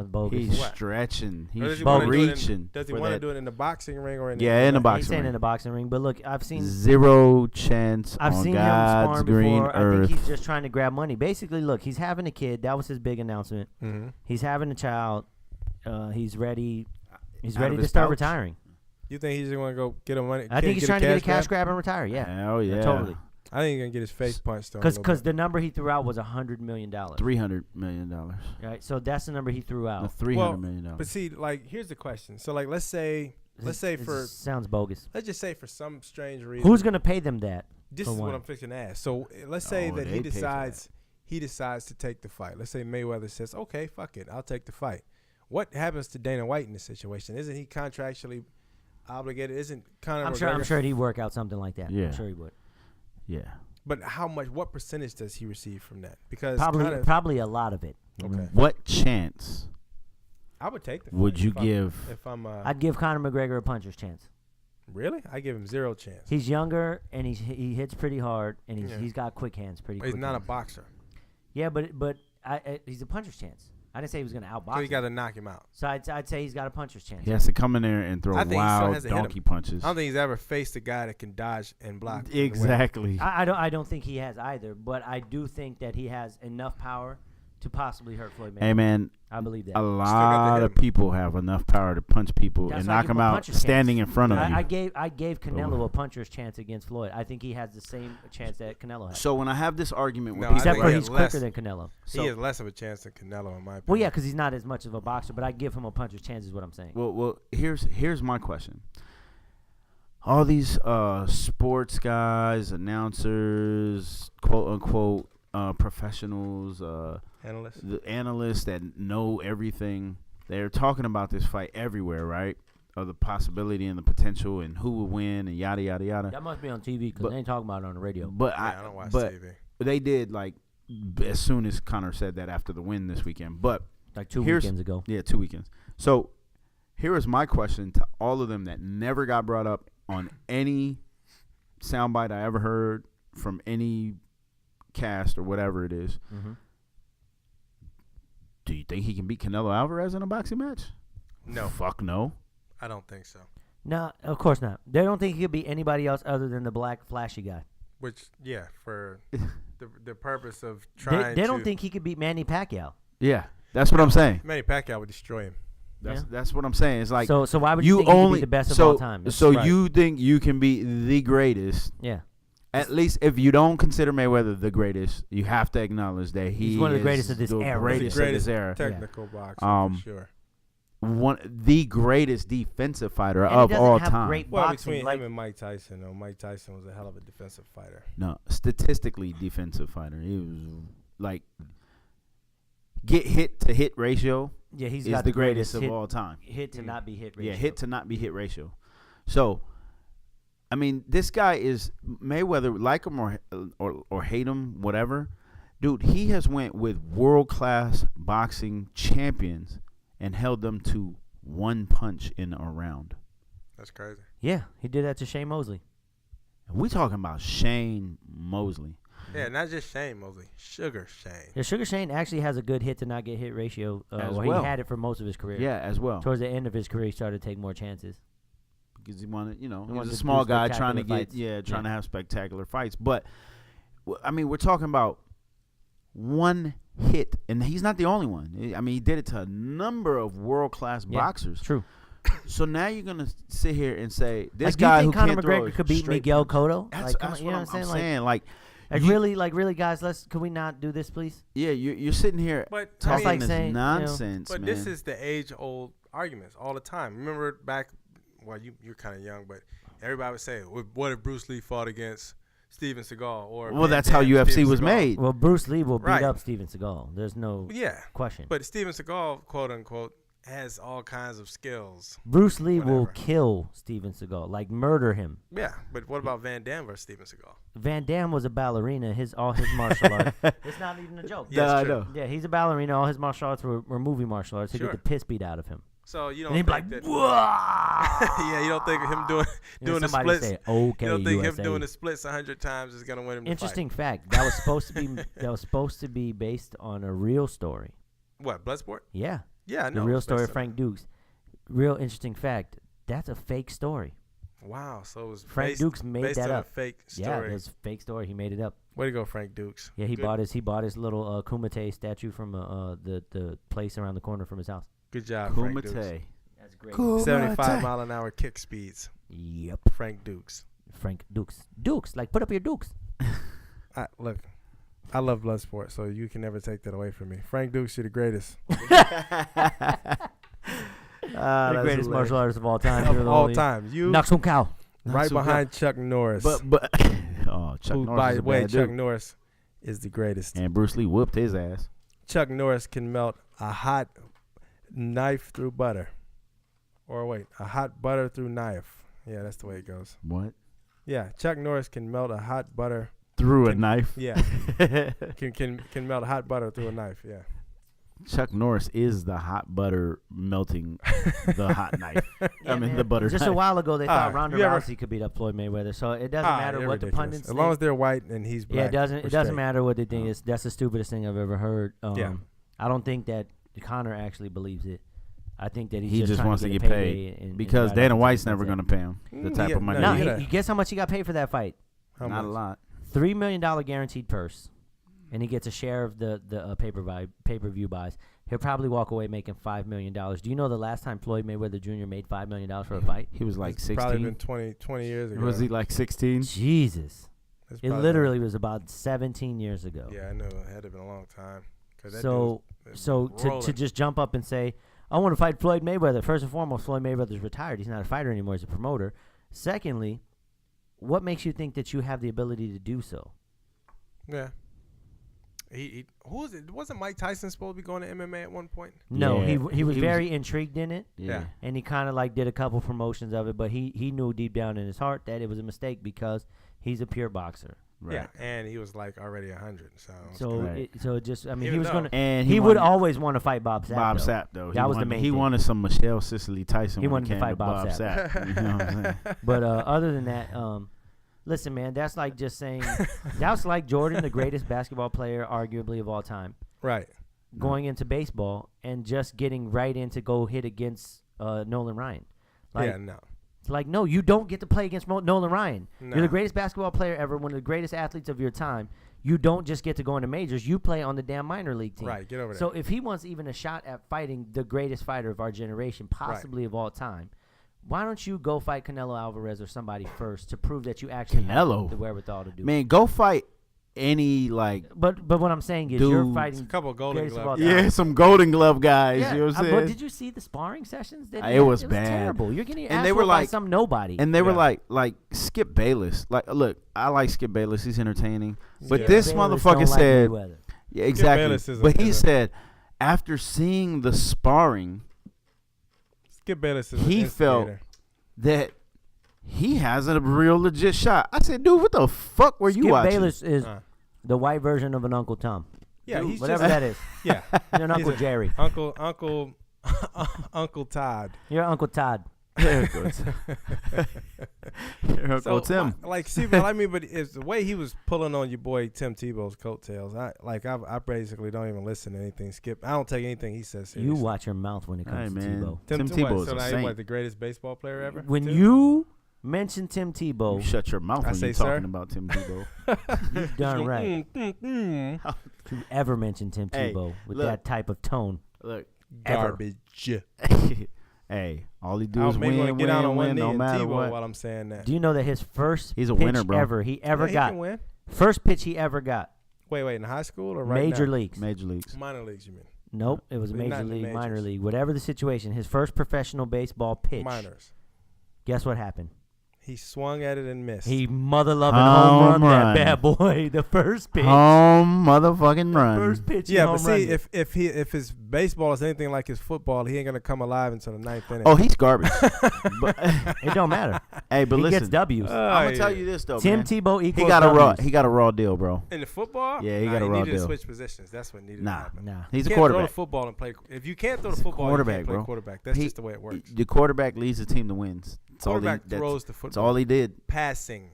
[SPEAKER 3] Bogus.
[SPEAKER 5] He's stretching. He's
[SPEAKER 4] reaching. Does he want to do it in the boxing ring or in the
[SPEAKER 5] in the boxing
[SPEAKER 3] He's
[SPEAKER 5] ring?
[SPEAKER 3] saying in the boxing ring, but look, I've seen
[SPEAKER 5] zero chance
[SPEAKER 3] I've
[SPEAKER 5] on
[SPEAKER 3] seen
[SPEAKER 5] God's
[SPEAKER 3] him
[SPEAKER 5] green
[SPEAKER 3] before.
[SPEAKER 5] earth.
[SPEAKER 3] I think he's just trying to grab money. Basically, look, he's having a kid. That was his big announcement.
[SPEAKER 4] Mm-hmm.
[SPEAKER 3] He's having a child. He's ready. He's
[SPEAKER 5] Out
[SPEAKER 3] ready
[SPEAKER 5] of
[SPEAKER 3] to
[SPEAKER 5] his
[SPEAKER 3] start
[SPEAKER 5] pouch?
[SPEAKER 3] retaring.
[SPEAKER 4] You think he's just going to go get him money?
[SPEAKER 3] I think he's trying to get a cash grab and retire. Yeah.
[SPEAKER 5] Hell yeah.
[SPEAKER 3] Totally.
[SPEAKER 4] I think he's going to get his face punched.
[SPEAKER 3] Because the number he threw out was $100 million.
[SPEAKER 5] $300 million.
[SPEAKER 3] Right. So that's the number he threw out.
[SPEAKER 5] $300 million.
[SPEAKER 4] But see, like, here's the question. So, like, let's say for
[SPEAKER 3] sounds bogus.
[SPEAKER 4] Let's just say for some strange reason.
[SPEAKER 3] Who's going to pay them that?
[SPEAKER 4] This is what I'm fixing to ask. So let's say that he decides to take the fight. Let's say Mayweather says, "Okay, fuck it, I'll take the fight." What happens to Dana White in this situation? Isn't he contractually obligated? Isn't Conor McGregor?
[SPEAKER 3] I'm sure he'd work out something like that.
[SPEAKER 5] Yeah.
[SPEAKER 3] I'm sure he would.
[SPEAKER 5] Yeah.
[SPEAKER 4] But how much? What percentage does he receive from that? Because
[SPEAKER 3] probably a lot of it.
[SPEAKER 4] Okay.
[SPEAKER 5] What chance?
[SPEAKER 4] I would take the fight.
[SPEAKER 5] Would you give?
[SPEAKER 3] I'd give Conor McGregor a puncher's chance.
[SPEAKER 4] Really? I give him zero chance.
[SPEAKER 3] He's younger and he hits pretty hard and he's got quick hands.
[SPEAKER 4] But he's not a boxer.
[SPEAKER 3] Yeah, but he's a puncher's chance. I didn't say he was going to outbox.
[SPEAKER 4] So you got to knock him out.
[SPEAKER 3] So I'd say he's got a puncher's chance.
[SPEAKER 5] He has to come in there and throw wild donkey punches.
[SPEAKER 4] I don't think he's ever faced a guy that can dodge and block.
[SPEAKER 5] Exactly.
[SPEAKER 3] I don't think he has either, but I do think that he has enough power to possibly hurt Floyd Mayweather.
[SPEAKER 5] Hey man,
[SPEAKER 3] I believe that.
[SPEAKER 5] A lot of people have enough power to punch people and knock them out standing in front of you.
[SPEAKER 3] I gave Canelo a puncher's chance against Floyd. I think he has the same chance that Canelo has.
[SPEAKER 5] So when I have this argument with
[SPEAKER 3] people, except for he's quicker than Canelo.
[SPEAKER 4] So he has less of a chance than Canelo, in my opinion.
[SPEAKER 3] Well, yeah, because he's not as much of a boxer, but I give him a puncher's chance is what I'm saying.
[SPEAKER 5] Well, here's my question. All these sports guys, announcers, quote unquote, professionals,
[SPEAKER 4] analysts,
[SPEAKER 5] the analysts that know everything, they're talking about this fight everywhere, right? of the possibility and the potential and who will win and yada yada yada.
[SPEAKER 3] That must be on TV because they ain't talking about it on the radio.
[SPEAKER 5] But
[SPEAKER 4] I don't watch TV.
[SPEAKER 5] They did as soon as Connor said that after the win this weekend. But
[SPEAKER 3] like 2 weekends ago.
[SPEAKER 5] Yeah, 2 weekends. So here is my question to all of them that never got brought up on any soundbite I ever heard from any cast or whatever it is.
[SPEAKER 3] Mm-hmm.
[SPEAKER 5] Do you think he can beat Canelo Alvarez in a boxing match?
[SPEAKER 4] No.
[SPEAKER 5] Fuck no.
[SPEAKER 4] I don't think so.
[SPEAKER 3] No, of course not. They don't think he could beat anybody else other than the black flashy guy.
[SPEAKER 4] Which, yeah, for the purpose of trying
[SPEAKER 3] they don't think he could beat Manny Pacquiao.
[SPEAKER 5] Yeah, that's what I'm saying.
[SPEAKER 4] Manny Pacquiao would destroy him.
[SPEAKER 5] That's what I'm saying. It's like
[SPEAKER 3] so why would you think he could be the best of all time?
[SPEAKER 5] So you think you can be the greatest?
[SPEAKER 3] Yeah.
[SPEAKER 5] At least if you don't consider Mayweather the greatest, you have to acknowledge that he's
[SPEAKER 3] one of the greatest of this era.
[SPEAKER 5] Greatest of this era.
[SPEAKER 4] Technical boxer, for sure.
[SPEAKER 5] The greatest defensive fighter
[SPEAKER 3] and
[SPEAKER 5] of all time.
[SPEAKER 3] Great
[SPEAKER 4] well,
[SPEAKER 3] boxing,
[SPEAKER 4] between him and Mike Tyson, though, Mike Tyson was a hell of a defensive fighter.
[SPEAKER 5] No, statistically defensive fighter. He was like get hit to hit ratio.
[SPEAKER 3] Yeah, he's
[SPEAKER 5] got the greatest of all time.
[SPEAKER 3] Hit to not be hit ratio.
[SPEAKER 5] Yeah, hit to not be hit ratio. So, I mean, this guy is Mayweather. Like him or hate him, whatever, dude. He has went with world class boxing champions and held them to one punch in a round.
[SPEAKER 4] That's crazy.
[SPEAKER 3] Yeah, he did that to Shane Mosley.
[SPEAKER 5] We talking about Shane Mosley.
[SPEAKER 4] Yeah, not just Shane Mosley. Sugar Shane.
[SPEAKER 3] Yeah, Sugar Shane actually has a good hit to not get hit ratio. He had it for most of his career.
[SPEAKER 5] Yeah, as well.
[SPEAKER 3] Towards the end of his career, he started to take more chances.
[SPEAKER 5] Because he wanted, he was
[SPEAKER 3] wanted
[SPEAKER 5] a
[SPEAKER 3] to
[SPEAKER 5] small
[SPEAKER 3] do
[SPEAKER 5] guy trying to
[SPEAKER 3] spectacular
[SPEAKER 5] trying to have spectacular fights. But, I mean, we're talking about one hit, and he's not the only one. I mean, he did it to a number of world-class boxers.
[SPEAKER 3] True.
[SPEAKER 5] So now you're going to sit here and say, this
[SPEAKER 3] do
[SPEAKER 5] guy
[SPEAKER 3] you
[SPEAKER 5] who
[SPEAKER 3] think Conor
[SPEAKER 5] can't throw
[SPEAKER 3] McGregor could beat Miguel Cotto?
[SPEAKER 5] That's
[SPEAKER 3] you know
[SPEAKER 5] what I'm
[SPEAKER 3] saying?
[SPEAKER 5] saying.
[SPEAKER 3] Really, guys, can we not do this, please?
[SPEAKER 5] Yeah, you're sitting here
[SPEAKER 4] but
[SPEAKER 5] talking
[SPEAKER 3] like
[SPEAKER 5] this
[SPEAKER 3] saying,
[SPEAKER 5] nonsense,
[SPEAKER 4] but
[SPEAKER 5] man.
[SPEAKER 4] this is the age-old arguments all the time. Remember back, well, you're kind of young, but everybody would say, what if Bruce Lee fought against Steven Seagal? Or
[SPEAKER 5] that's how UFC
[SPEAKER 4] Steven
[SPEAKER 5] was
[SPEAKER 4] Seagal.
[SPEAKER 5] made.
[SPEAKER 3] Well, Bruce Lee will beat up Steven Seagal. There's no question.
[SPEAKER 4] But Steven Seagal, quote-unquote, has all kinds of skills.
[SPEAKER 3] Bruce Lee will kill Steven Seagal, like murder him.
[SPEAKER 4] Yeah, but what about Van Damme versus Steven Seagal?
[SPEAKER 3] Van Damme was a ballerina. All his martial arts. It's not even a joke.
[SPEAKER 4] Yeah, it's true.
[SPEAKER 3] Yeah, he's a ballerina. All his martial arts were movie martial arts. He'd get the piss beat out of him.
[SPEAKER 4] So you don't
[SPEAKER 3] and he'd
[SPEAKER 4] think
[SPEAKER 3] be like,
[SPEAKER 4] that? Yeah, you don't think of him doing the splits?
[SPEAKER 3] Say, okay,
[SPEAKER 4] you don't think
[SPEAKER 3] USA.
[SPEAKER 4] him doing the splits 100 times is gonna win him?
[SPEAKER 3] Interesting fact. That was supposed to be based on a real story.
[SPEAKER 4] What, Bloodsport?
[SPEAKER 3] Yeah.
[SPEAKER 4] Yeah, I know.
[SPEAKER 3] The real story of Frank Dukes. Real interesting fact. That's a fake story.
[SPEAKER 4] Wow. So it was
[SPEAKER 3] Frank Dukes made that up.
[SPEAKER 4] A fake story.
[SPEAKER 3] Yeah, it's a fake story. He made it up.
[SPEAKER 4] Way to go, Frank Dukes.
[SPEAKER 3] Yeah, he bought his little Kumite statue from the place around the corner from his house.
[SPEAKER 4] Good job, Frank Dukes.
[SPEAKER 3] That's great.
[SPEAKER 4] 75-mile-an-hour kick speeds.
[SPEAKER 3] Yep.
[SPEAKER 4] Frank Dukes.
[SPEAKER 3] Dukes, like put up your Dukes.
[SPEAKER 4] Look, I love Bloodsport, so you can never take that away from me. Frank Dukes, you're the greatest.
[SPEAKER 3] The greatest martial artist of all time.
[SPEAKER 4] Of all time. You
[SPEAKER 3] knocks on cow.
[SPEAKER 4] Right behind Chuck Norris.
[SPEAKER 5] But Chuck Norris.
[SPEAKER 4] By the way, Chuck Norris is the greatest.
[SPEAKER 5] And Bruce Lee whooped his ass.
[SPEAKER 4] Chuck Norris can melt a hot knife through butter. Or wait, a hot butter through knife. Yeah, that's the way it goes.
[SPEAKER 5] What?
[SPEAKER 4] Yeah, Chuck Norris can melt a hot butter
[SPEAKER 5] through a knife.
[SPEAKER 4] Yeah. can melt hot butter through a knife. Yeah.
[SPEAKER 5] Chuck Norris is the hot butter melting the hot knife. The butter.
[SPEAKER 3] Just
[SPEAKER 5] knife.
[SPEAKER 3] a while ago, they thought Ronda Rousey could beat up Floyd Mayweather, so it doesn't matter what the pundits think.
[SPEAKER 4] As long as they're white and he's black.
[SPEAKER 3] Yeah, it doesn't matter what they think. That's the stupidest thing I've ever heard. I don't think that Conor actually believes it. I think that he just
[SPEAKER 5] wants to get paid because Dana White's never going to pay him the type of money.
[SPEAKER 3] No, guess how much he got paid for that fight?
[SPEAKER 5] Not a lot.
[SPEAKER 3] $3 million guaranteed purse, and he gets a share of the pay-per-view buys. He'll probably walk away making $5 million. Do you know the last time Floyd Mayweather Jr. made $5 million for a fight?
[SPEAKER 5] He was like 16.
[SPEAKER 4] Probably been 20 years ago.
[SPEAKER 5] Was he like 16?
[SPEAKER 3] Jesus. It literally was about 17 years ago.
[SPEAKER 4] Yeah, I know. It had to have been a long time.
[SPEAKER 3] So to just jump up and say, I want to fight Floyd Mayweather. First and foremost, Floyd Mayweather's retired. He's not a fighter anymore. He's a promoter. Secondly, what makes you think that you have the ability to do so?
[SPEAKER 4] Yeah. Who was it? Wasn't Mike Tyson supposed to be going to MMA at one point?
[SPEAKER 3] No,
[SPEAKER 5] Yeah.
[SPEAKER 3] he was very intrigued in it.
[SPEAKER 4] Yeah.
[SPEAKER 3] And he kind of like did a couple promotions of it, but he knew deep down in his heart that it was a mistake because he's a pure boxer.
[SPEAKER 5] Right.
[SPEAKER 4] Yeah, and he was like already 100.
[SPEAKER 3] So
[SPEAKER 5] Right.
[SPEAKER 3] it just, I mean, he
[SPEAKER 4] Even
[SPEAKER 3] was
[SPEAKER 4] though-
[SPEAKER 3] going to,
[SPEAKER 5] And
[SPEAKER 3] he would always want to fight Bob Sapp.
[SPEAKER 5] Bob
[SPEAKER 3] though.
[SPEAKER 5] Sapp though.
[SPEAKER 3] That was the main
[SPEAKER 5] He
[SPEAKER 3] thing.
[SPEAKER 5] wanted some Michelle Cicely Tyson.
[SPEAKER 3] He
[SPEAKER 5] when
[SPEAKER 3] wanted
[SPEAKER 5] it
[SPEAKER 3] to
[SPEAKER 5] came
[SPEAKER 3] fight Bob
[SPEAKER 5] Sapp. You know what I'm saying?
[SPEAKER 3] But other than that, listen, man, that's like just saying, that's like Jordan, the greatest basketball player, arguably of all time,
[SPEAKER 4] Right.
[SPEAKER 3] going into baseball and just getting right in to go hit against Nolan Ryan. Like,
[SPEAKER 4] Yeah, no.
[SPEAKER 3] it's like, no, you don't get to play against Nolan Ryan.
[SPEAKER 4] No.
[SPEAKER 3] You're the greatest basketball player ever, one of the greatest athletes of your time. You don't just get to go into majors. You play on the damn minor league team.
[SPEAKER 4] Right, get over there.
[SPEAKER 3] So if he wants even a shot at fighting the greatest fighter of our generation, possibly of all time, why don't you go fight Canelo Alvarez or somebody first to prove that you actually
[SPEAKER 5] Canelo?
[SPEAKER 3] have the wherewithal to do it?
[SPEAKER 5] Man, go fight any like.
[SPEAKER 3] But what I'm saying is you're
[SPEAKER 5] Dudes.
[SPEAKER 3] fighting
[SPEAKER 4] A couple of Golden
[SPEAKER 3] greatest of
[SPEAKER 4] Glove
[SPEAKER 3] all time.
[SPEAKER 5] Yeah, some Golden Glove guys.
[SPEAKER 3] Yeah,
[SPEAKER 5] You know what I'm
[SPEAKER 3] but
[SPEAKER 5] saying?
[SPEAKER 3] did you see the sparring sessions? That
[SPEAKER 5] It
[SPEAKER 3] he had?
[SPEAKER 5] was
[SPEAKER 3] It
[SPEAKER 5] bad.
[SPEAKER 3] terrible. You're getting your
[SPEAKER 5] And
[SPEAKER 3] ass
[SPEAKER 5] they were
[SPEAKER 3] whooped by
[SPEAKER 5] like-
[SPEAKER 3] some nobody.
[SPEAKER 5] And they were
[SPEAKER 4] Yeah.
[SPEAKER 5] like Skip Bayless. Like, look, I like Skip Bayless. He's entertaining. But
[SPEAKER 4] Yeah.
[SPEAKER 5] this
[SPEAKER 3] Bayless
[SPEAKER 5] motherfucker
[SPEAKER 3] don't like
[SPEAKER 5] said,
[SPEAKER 3] Mayweather.
[SPEAKER 5] yeah, exactly.
[SPEAKER 4] Bayless is a-
[SPEAKER 5] But he
[SPEAKER 4] is a-
[SPEAKER 5] said, after seeing the sparring,
[SPEAKER 4] Skip Bayless is
[SPEAKER 5] he
[SPEAKER 4] an
[SPEAKER 5] felt
[SPEAKER 4] instigator.
[SPEAKER 5] that he has a real legit shot. I said, dude, what the fuck were you
[SPEAKER 3] Skip
[SPEAKER 5] watching?
[SPEAKER 3] Bayless is
[SPEAKER 4] Uh.
[SPEAKER 3] the white version of an Uncle Tom.
[SPEAKER 4] Yeah, he's
[SPEAKER 3] Whatever
[SPEAKER 4] just,
[SPEAKER 3] that is.
[SPEAKER 4] Yeah.
[SPEAKER 3] You're an Uncle
[SPEAKER 4] a-
[SPEAKER 3] Jerry.
[SPEAKER 4] Uncle Todd.
[SPEAKER 3] You're Uncle Todd.
[SPEAKER 5] There it goes. Here
[SPEAKER 4] So,
[SPEAKER 5] goes Tim.
[SPEAKER 4] see, but I mean, but it's the way he was pulling on your boy Tim Tebow's coattails. I basically don't even listen to anything Skip. I don't take anything he says seriously.
[SPEAKER 3] You watch your mouth when it
[SPEAKER 5] Hey,
[SPEAKER 3] comes to
[SPEAKER 5] man.
[SPEAKER 3] Tebow.
[SPEAKER 5] Tim
[SPEAKER 4] what,
[SPEAKER 5] Tebow is
[SPEAKER 4] so
[SPEAKER 5] a
[SPEAKER 4] now
[SPEAKER 5] saint.
[SPEAKER 4] he's what, the greatest baseball player ever?
[SPEAKER 3] When
[SPEAKER 4] Tim?
[SPEAKER 3] you mention Tim Tebow,
[SPEAKER 5] You shut your mouth
[SPEAKER 4] I
[SPEAKER 5] when
[SPEAKER 4] say,
[SPEAKER 5] you're
[SPEAKER 4] sir.
[SPEAKER 5] talking about Tim Tebow.
[SPEAKER 3] you've done right. To ever mention Tim
[SPEAKER 5] Hey,
[SPEAKER 3] Tebow with
[SPEAKER 5] look.
[SPEAKER 3] that type of tone.
[SPEAKER 5] Look,
[SPEAKER 3] Ever.
[SPEAKER 4] Garbage.
[SPEAKER 5] hey, all he do
[SPEAKER 4] I
[SPEAKER 5] is
[SPEAKER 4] maybe want to
[SPEAKER 5] win,
[SPEAKER 4] get out on one
[SPEAKER 5] win,
[SPEAKER 4] knee
[SPEAKER 5] no
[SPEAKER 4] and
[SPEAKER 5] matter
[SPEAKER 4] Tebow
[SPEAKER 5] what.
[SPEAKER 4] while I'm saying that.
[SPEAKER 3] Do you know that his first
[SPEAKER 5] He's a
[SPEAKER 3] pitch
[SPEAKER 5] winner, bro.
[SPEAKER 3] ever he ever
[SPEAKER 4] Yeah, he
[SPEAKER 3] got,
[SPEAKER 4] can win.
[SPEAKER 3] first pitch he ever got,
[SPEAKER 4] Wait, in high school or right
[SPEAKER 3] major
[SPEAKER 4] now?
[SPEAKER 3] leagues.
[SPEAKER 5] Major leagues.
[SPEAKER 4] Minor leagues, you mean?
[SPEAKER 3] Nope, it was
[SPEAKER 4] Not
[SPEAKER 3] major
[SPEAKER 4] in the
[SPEAKER 3] league, minor
[SPEAKER 4] majors.
[SPEAKER 3] league, whatever the situation. His first professional baseball pitch.
[SPEAKER 4] Minors.
[SPEAKER 3] Guess what happened?
[SPEAKER 4] He swung at it and missed.
[SPEAKER 3] He mother loving
[SPEAKER 5] Home
[SPEAKER 3] home run
[SPEAKER 5] run.
[SPEAKER 3] that bad boy. The first pitch.
[SPEAKER 5] Home motherfucking run.
[SPEAKER 3] First pitch.
[SPEAKER 4] yeah,
[SPEAKER 3] he
[SPEAKER 4] but
[SPEAKER 3] home run
[SPEAKER 4] see,
[SPEAKER 3] it.
[SPEAKER 4] if his baseball is anything like his football, he ain't gonna come alive until the ninth inning.
[SPEAKER 5] Oh, he's garbage. But,
[SPEAKER 3] it don't matter.
[SPEAKER 5] hey, but
[SPEAKER 3] He
[SPEAKER 5] listen,
[SPEAKER 3] gets W's.
[SPEAKER 5] I'm gonna tell you this though,
[SPEAKER 3] Tim
[SPEAKER 5] man.
[SPEAKER 3] Tebow
[SPEAKER 5] He
[SPEAKER 3] equals
[SPEAKER 5] got a raw.
[SPEAKER 3] W's.
[SPEAKER 5] He got a raw deal, bro.
[SPEAKER 4] in the football,
[SPEAKER 5] Yeah, he got a
[SPEAKER 4] he
[SPEAKER 5] raw
[SPEAKER 4] needed to
[SPEAKER 5] deal.
[SPEAKER 4] switch positions. That's what needed to
[SPEAKER 5] Nah,
[SPEAKER 4] happen.
[SPEAKER 3] Nah.
[SPEAKER 5] He's
[SPEAKER 4] You
[SPEAKER 5] a
[SPEAKER 4] can't throw the
[SPEAKER 5] quarterback.
[SPEAKER 4] football and play. If you can't throw the
[SPEAKER 5] He's a
[SPEAKER 4] football,
[SPEAKER 5] quarterback,
[SPEAKER 4] you can't play
[SPEAKER 5] bro.
[SPEAKER 4] quarterback. That's
[SPEAKER 5] He-
[SPEAKER 4] just the way it works.
[SPEAKER 5] The quarterback leads the team to wins. That's all he.
[SPEAKER 4] Quarterback
[SPEAKER 5] That's,
[SPEAKER 4] throws the
[SPEAKER 5] that's
[SPEAKER 4] football.
[SPEAKER 5] all he did.
[SPEAKER 4] Passing.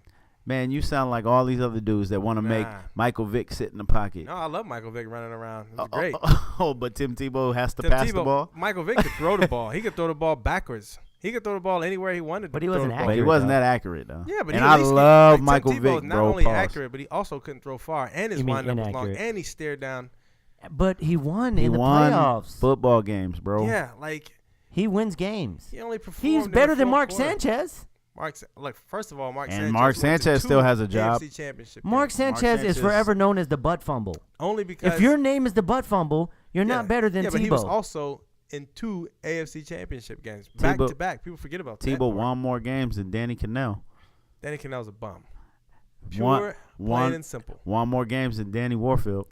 [SPEAKER 5] Man, you sound like all these other dudes that want to make
[SPEAKER 4] Nah.
[SPEAKER 5] Michael Vick sit in the pocket.
[SPEAKER 4] No, I love Michael Vick running around. It's great.
[SPEAKER 5] Oh, but Tim Tebow has to
[SPEAKER 4] Tim
[SPEAKER 5] pass the
[SPEAKER 4] Tebow-
[SPEAKER 5] ball.
[SPEAKER 4] Michael Vick could throw the ball. He could throw the ball backwards. He could throw the ball anywhere he wanted.
[SPEAKER 3] But
[SPEAKER 4] to
[SPEAKER 3] he
[SPEAKER 4] throw
[SPEAKER 3] wasn't
[SPEAKER 4] the ball.
[SPEAKER 5] But he
[SPEAKER 3] accurate,
[SPEAKER 5] wasn't
[SPEAKER 3] though.
[SPEAKER 5] that accurate though.
[SPEAKER 4] Yeah, but
[SPEAKER 5] and
[SPEAKER 4] he
[SPEAKER 5] I
[SPEAKER 4] at least
[SPEAKER 5] love
[SPEAKER 4] Tim
[SPEAKER 5] Michael
[SPEAKER 4] Tebow
[SPEAKER 5] Vick,
[SPEAKER 4] is not
[SPEAKER 5] bro.
[SPEAKER 4] only
[SPEAKER 5] Pause.
[SPEAKER 4] accurate, but he also couldn't throw far, and his
[SPEAKER 3] You mean
[SPEAKER 4] windup was long,
[SPEAKER 3] inaccurate.
[SPEAKER 4] and he stared down.
[SPEAKER 3] But he won
[SPEAKER 5] He
[SPEAKER 3] in the
[SPEAKER 5] won
[SPEAKER 3] playoffs.
[SPEAKER 5] football games, bro.
[SPEAKER 4] Yeah, like
[SPEAKER 3] He wins games.
[SPEAKER 4] he only performed.
[SPEAKER 3] He's
[SPEAKER 4] in
[SPEAKER 3] better
[SPEAKER 4] the
[SPEAKER 3] than
[SPEAKER 4] fourth
[SPEAKER 3] Mark
[SPEAKER 4] quarter.
[SPEAKER 3] Sanchez.
[SPEAKER 4] Look, first of all, Mark
[SPEAKER 5] And
[SPEAKER 4] Sanchez
[SPEAKER 5] Mark
[SPEAKER 4] went to
[SPEAKER 5] Sanchez
[SPEAKER 4] 2
[SPEAKER 5] still has a job.
[SPEAKER 4] AFC championship
[SPEAKER 3] Mark
[SPEAKER 4] games.
[SPEAKER 3] Sanchez is
[SPEAKER 5] Sanchez-
[SPEAKER 3] forever known as the butt fumble.
[SPEAKER 4] Only because
[SPEAKER 3] If your name is the butt fumble, you're not better than
[SPEAKER 4] But he was
[SPEAKER 3] Tebow.
[SPEAKER 4] also in 2 AFC championship games back
[SPEAKER 5] Tebow-
[SPEAKER 4] to back. People forget about that.
[SPEAKER 5] Tebow
[SPEAKER 4] part.
[SPEAKER 5] won more games than Danny Cannell.
[SPEAKER 4] Danny Cannell's a bum. Pure,
[SPEAKER 5] Won-
[SPEAKER 4] plain and simple.
[SPEAKER 5] Won more games than Danny Warfield.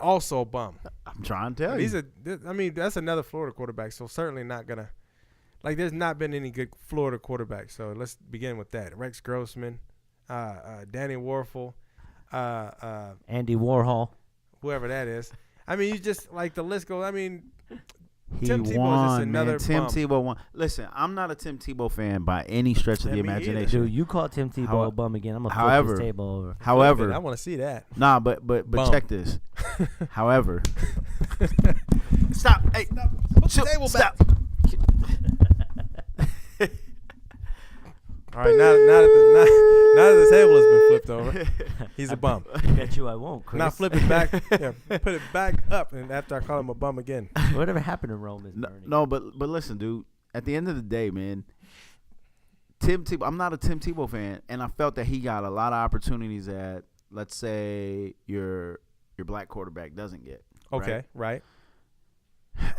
[SPEAKER 4] Also a bum.
[SPEAKER 5] I'm trying to tell
[SPEAKER 4] These
[SPEAKER 5] you.
[SPEAKER 4] I mean, that's another Florida quarterback, so certainly not gonna. Like, there's not been any good Florida quarterbacks, so let's begin with that. Rex Grossman, Danny Warfel,
[SPEAKER 3] Andy Warhol.
[SPEAKER 4] whoever that is. I mean, you just like the list goes. I mean,
[SPEAKER 5] He
[SPEAKER 4] Tim Tebow is just
[SPEAKER 5] won,
[SPEAKER 4] another
[SPEAKER 5] man. Tim
[SPEAKER 4] bum.
[SPEAKER 5] Tebow won. Listen, I'm not a Tim Tebow fan by any stretch of
[SPEAKER 4] Yeah,
[SPEAKER 5] the
[SPEAKER 4] me either.
[SPEAKER 5] imagination.
[SPEAKER 3] Dude, you call Tim Tebow
[SPEAKER 5] How-
[SPEAKER 3] a bum again. I'm going to
[SPEAKER 5] however-
[SPEAKER 3] flip this table over.
[SPEAKER 5] However,
[SPEAKER 4] I want to see that.
[SPEAKER 5] nah, but
[SPEAKER 4] Bum.
[SPEAKER 5] check this. However, stop. Hey,
[SPEAKER 4] Put the table back.
[SPEAKER 5] stop.
[SPEAKER 4] All right, now that the table has been flipped over, he's a bum.
[SPEAKER 3] Bet you I won't, Chris.
[SPEAKER 4] Now flip it back. Yeah, put it back up, and after I call him a bum again.
[SPEAKER 3] Whatever happened to Rome is
[SPEAKER 5] No,
[SPEAKER 3] burning.
[SPEAKER 5] no, but listen, dude. At the end of the day, man, Tim Tebow. I'm not a Tim Tebow fan, and I felt that he got a lot of opportunities that, let's say, your black quarterback doesn't get.
[SPEAKER 4] Okay, right.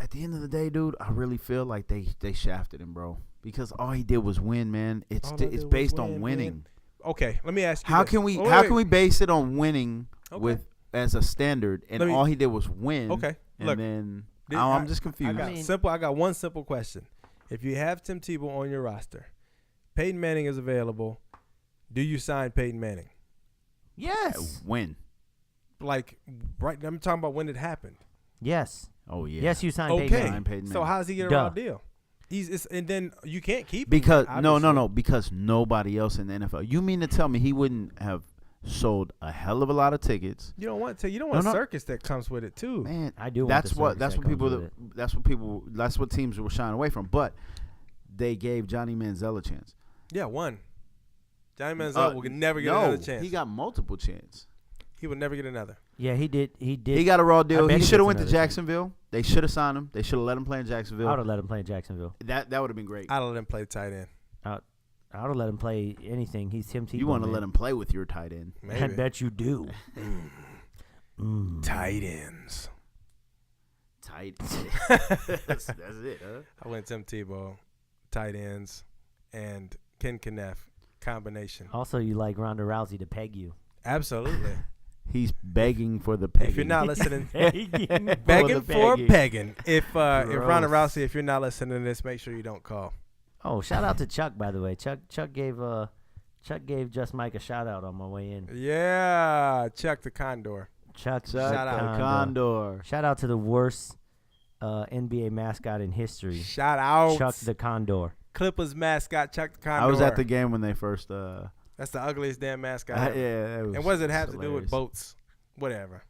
[SPEAKER 5] At the end of the day, dude, I really feel like they shafted him, bro, because all he did was win, man. It's
[SPEAKER 4] All I did
[SPEAKER 5] it's
[SPEAKER 4] was
[SPEAKER 5] based
[SPEAKER 4] win,
[SPEAKER 5] on winning.
[SPEAKER 4] Okay, let me ask you.
[SPEAKER 5] How
[SPEAKER 4] this.
[SPEAKER 5] can we
[SPEAKER 4] Oh, wait,
[SPEAKER 5] how
[SPEAKER 4] wait.
[SPEAKER 5] can we base it on winning
[SPEAKER 4] Okay.
[SPEAKER 5] with as a standard, and all he did was win.
[SPEAKER 4] Okay,
[SPEAKER 5] and
[SPEAKER 4] look,
[SPEAKER 5] then I'm just confused.
[SPEAKER 4] I got one simple question. If you have Tim Tebow on your roster, Peyton Manning is available, do you sign Peyton Manning?
[SPEAKER 3] Yes.
[SPEAKER 5] When?
[SPEAKER 4] Like, right? I'm talking about when it happened.
[SPEAKER 3] Yes.
[SPEAKER 5] Oh yeah.
[SPEAKER 3] Yes, you signed
[SPEAKER 4] Okay.
[SPEAKER 3] Peyton Manning.
[SPEAKER 4] So how's he get a raw deal? And then you can't keep him.
[SPEAKER 5] Because no, because nobody else in the NFL. You mean to tell me he wouldn't have sold a hell of a lot of tickets?
[SPEAKER 4] You don't want to. You don't want a circus that comes with it too.
[SPEAKER 5] Man,
[SPEAKER 3] I do.
[SPEAKER 5] That's what teams were shying away from. But they gave Johnny Manziel a chance.
[SPEAKER 4] Yeah, one. Johnny Manziel will never get another chance.
[SPEAKER 5] He got multiple chances.
[SPEAKER 4] He would never get another.
[SPEAKER 3] Yeah, he did. He
[SPEAKER 5] got a raw deal. He should have went to
[SPEAKER 3] another
[SPEAKER 5] Jacksonville. They should have signed him. They should have let him play in Jacksonville.
[SPEAKER 3] I would have let him play in Jacksonville.
[SPEAKER 5] That would have been great.
[SPEAKER 4] I'd have let him play tight end.
[SPEAKER 3] I would have let him play anything. He's Tim Tebow.
[SPEAKER 5] You want to let him play with your tight end?
[SPEAKER 3] I bet you do.
[SPEAKER 4] Tight ends.
[SPEAKER 5] Tight. That's it. Huh?
[SPEAKER 4] I went Tim Tebow, tight ends, and Ken Knapp combination.
[SPEAKER 3] Also, you like Ronda Rousey to peg you.
[SPEAKER 4] Absolutely.
[SPEAKER 5] He's begging for the pegging.
[SPEAKER 4] If you're not listening,
[SPEAKER 3] begging
[SPEAKER 4] for pegging. If Ronda Rousey, if you're not listening to this, make sure you don't call.
[SPEAKER 3] Oh, shout out to Chuck, by the way. Chuck gave Just Mike a shout out on my way in.
[SPEAKER 4] Yeah, Chuck the Condor.
[SPEAKER 3] Chuck
[SPEAKER 4] shout out
[SPEAKER 5] Condor.
[SPEAKER 3] Shout out to the worst NBA mascot in history.
[SPEAKER 4] Shout out
[SPEAKER 3] Chuck the Condor.
[SPEAKER 4] Clippers mascot Chuck the Condor.
[SPEAKER 5] I was at the game when they first.
[SPEAKER 4] That's the ugliest damn mascot.
[SPEAKER 5] Yeah.
[SPEAKER 4] And what does it have to do with boats? Whatever.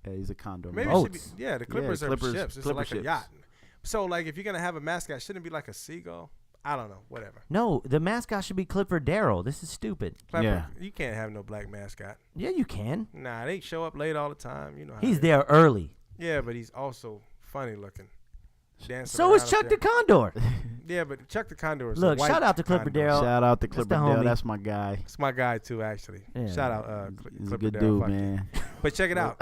[SPEAKER 5] Yeah, he's a condor.
[SPEAKER 4] Maybe
[SPEAKER 3] boats.
[SPEAKER 4] it should be. Yeah, the Clippers are ships. It's like a yacht. So, like, if you're gonna have a mascot, shouldn't it be like a seagull? I don't know. Whatever.
[SPEAKER 3] No, the mascot should be Clifford Darrell. This is stupid.
[SPEAKER 5] Yeah.
[SPEAKER 4] You can't have no black mascot.
[SPEAKER 3] Yeah, you can.
[SPEAKER 4] Nah, they show up late all the time. You know how
[SPEAKER 3] he's there early.
[SPEAKER 4] Yeah, but he's also funny looking.
[SPEAKER 3] So is Chuck the Condor.
[SPEAKER 4] Yeah, but Chuck the Condor is
[SPEAKER 3] Look,
[SPEAKER 4] a white
[SPEAKER 3] shout out to Clifford Darrell.
[SPEAKER 5] Shout out to Clifford Darrell.
[SPEAKER 3] homie.
[SPEAKER 5] That's my guy.
[SPEAKER 4] It's my guy too, actually.
[SPEAKER 3] Yeah.
[SPEAKER 4] Shout out
[SPEAKER 5] He's
[SPEAKER 4] Clifford
[SPEAKER 5] a good
[SPEAKER 4] Darrell.
[SPEAKER 5] dude, man.
[SPEAKER 4] But check it out.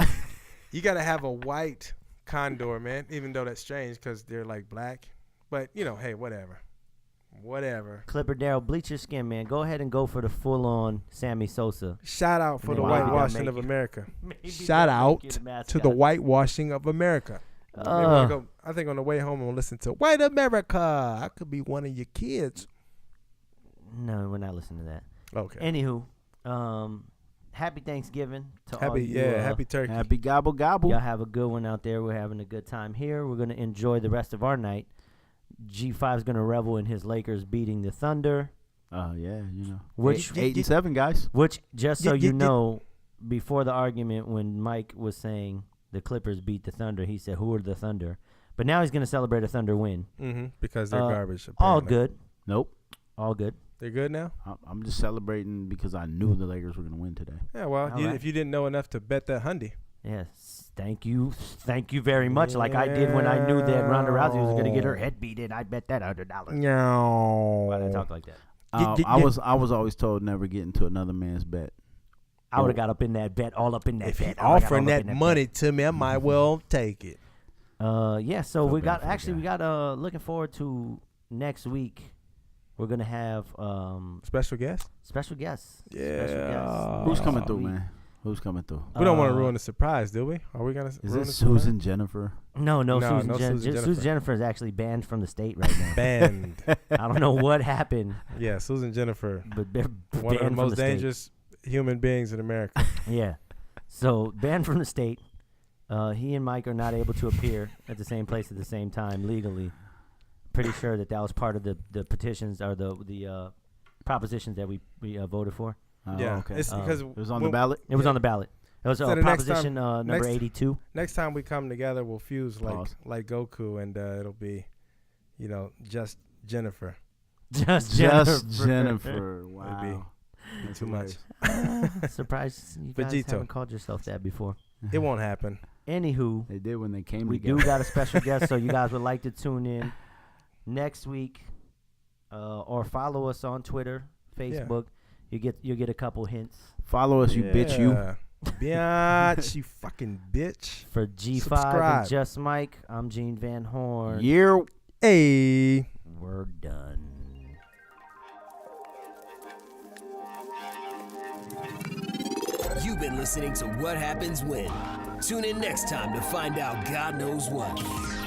[SPEAKER 4] You got to have a white condor, man, even though that's strange because they're like black. But, you know, hey, whatever.
[SPEAKER 3] Clifford Darrell, bleach your skin, man. Go ahead and go for the full-on Sammy Sosa.
[SPEAKER 4] Shout out for the whitewashing of America.
[SPEAKER 3] Shout
[SPEAKER 4] out to the whitewashing of America. I think on the way home I'm going to listen to White America. I could be one of your kids.
[SPEAKER 3] No, we're not listening to that.
[SPEAKER 4] Okay.
[SPEAKER 3] Anywho, happy Thanksgiving to all you.
[SPEAKER 4] Happy turkey.
[SPEAKER 5] Happy gobble gobble.
[SPEAKER 3] Y'all have a good one out there. We're having a good time here. We're going to enjoy the rest of our night. G5's going to revel in his Lakers beating the Thunder.
[SPEAKER 5] Oh, yeah, you know.
[SPEAKER 3] Which
[SPEAKER 5] 8-7, guys.
[SPEAKER 3] Which, just so you know, before the argument when Mike was saying the Clippers beat the Thunder, he said, who are the Thunder? But now he's going to celebrate a Thunder win.
[SPEAKER 4] Because they're garbage. Apparently.
[SPEAKER 3] All good.
[SPEAKER 5] Nope.
[SPEAKER 3] All good.
[SPEAKER 4] They're good now?
[SPEAKER 5] I'm just celebrating because I knew the Lakers were going to win today.
[SPEAKER 4] Yeah, well, if you didn't know enough to bet that Hyundai.
[SPEAKER 3] Yes, thank you very much. Like I did when I knew that Ronda Rousey was going to get her head beat in. I bet that $100.
[SPEAKER 4] No.
[SPEAKER 3] Why did I talk like that?
[SPEAKER 5] I was always told never get into another man's bet.
[SPEAKER 3] I would have got up in that bet, all up in that
[SPEAKER 4] if
[SPEAKER 3] bet.
[SPEAKER 4] If offering that money to me, I might well take it.
[SPEAKER 3] Yeah. So we got looking forward to next week. We're gonna have
[SPEAKER 4] special guests.
[SPEAKER 3] Special guests.
[SPEAKER 4] Yeah.
[SPEAKER 3] Special guests.
[SPEAKER 5] Who's coming through, man? Who's coming through?
[SPEAKER 4] We don't want to ruin the surprise, do we? Are we gonna?
[SPEAKER 5] Is it Susan Jennifer?
[SPEAKER 3] No, Susan Jennifer is actually banned from the state right now.
[SPEAKER 4] Banned.
[SPEAKER 3] I don't know what happened.
[SPEAKER 4] Yeah, Susan Jennifer,
[SPEAKER 3] but they're
[SPEAKER 4] one of the most
[SPEAKER 3] dangerous
[SPEAKER 4] human beings in America.
[SPEAKER 3] Yeah, so banned from the state. He and Mike are not able to appear at the same place at the same time legally. Pretty sure that was part of the petitions or the propositions that we voted for.
[SPEAKER 4] Yeah,
[SPEAKER 5] okay.
[SPEAKER 4] It's because
[SPEAKER 5] it was on the ballot.
[SPEAKER 3] It was on the ballot. It was proposition number 82.
[SPEAKER 4] Next time we come together, we'll fuse like Goku, and it'll be, just Jennifer.
[SPEAKER 3] Just
[SPEAKER 5] Jennifer. Wow.
[SPEAKER 4] It'd be too much.
[SPEAKER 3] Surprised you guys haven't called yourself that before.
[SPEAKER 4] It won't happen.
[SPEAKER 3] Anywho,
[SPEAKER 5] they did when they came.
[SPEAKER 3] We
[SPEAKER 5] together.
[SPEAKER 3] do got a special guest, so you guys would like to tune in next week, or follow us on Twitter, Facebook. Yeah. You get a couple hints.
[SPEAKER 5] Follow us, you bitch. You
[SPEAKER 4] bitch, you fucking bitch.
[SPEAKER 3] For G5 and Just Mike, I'm Gene Van Horn.
[SPEAKER 5] Yeah.
[SPEAKER 3] Hey. We're done.
[SPEAKER 1] You've been listening listening to What Happens When. Tune in next time to find out God knows what.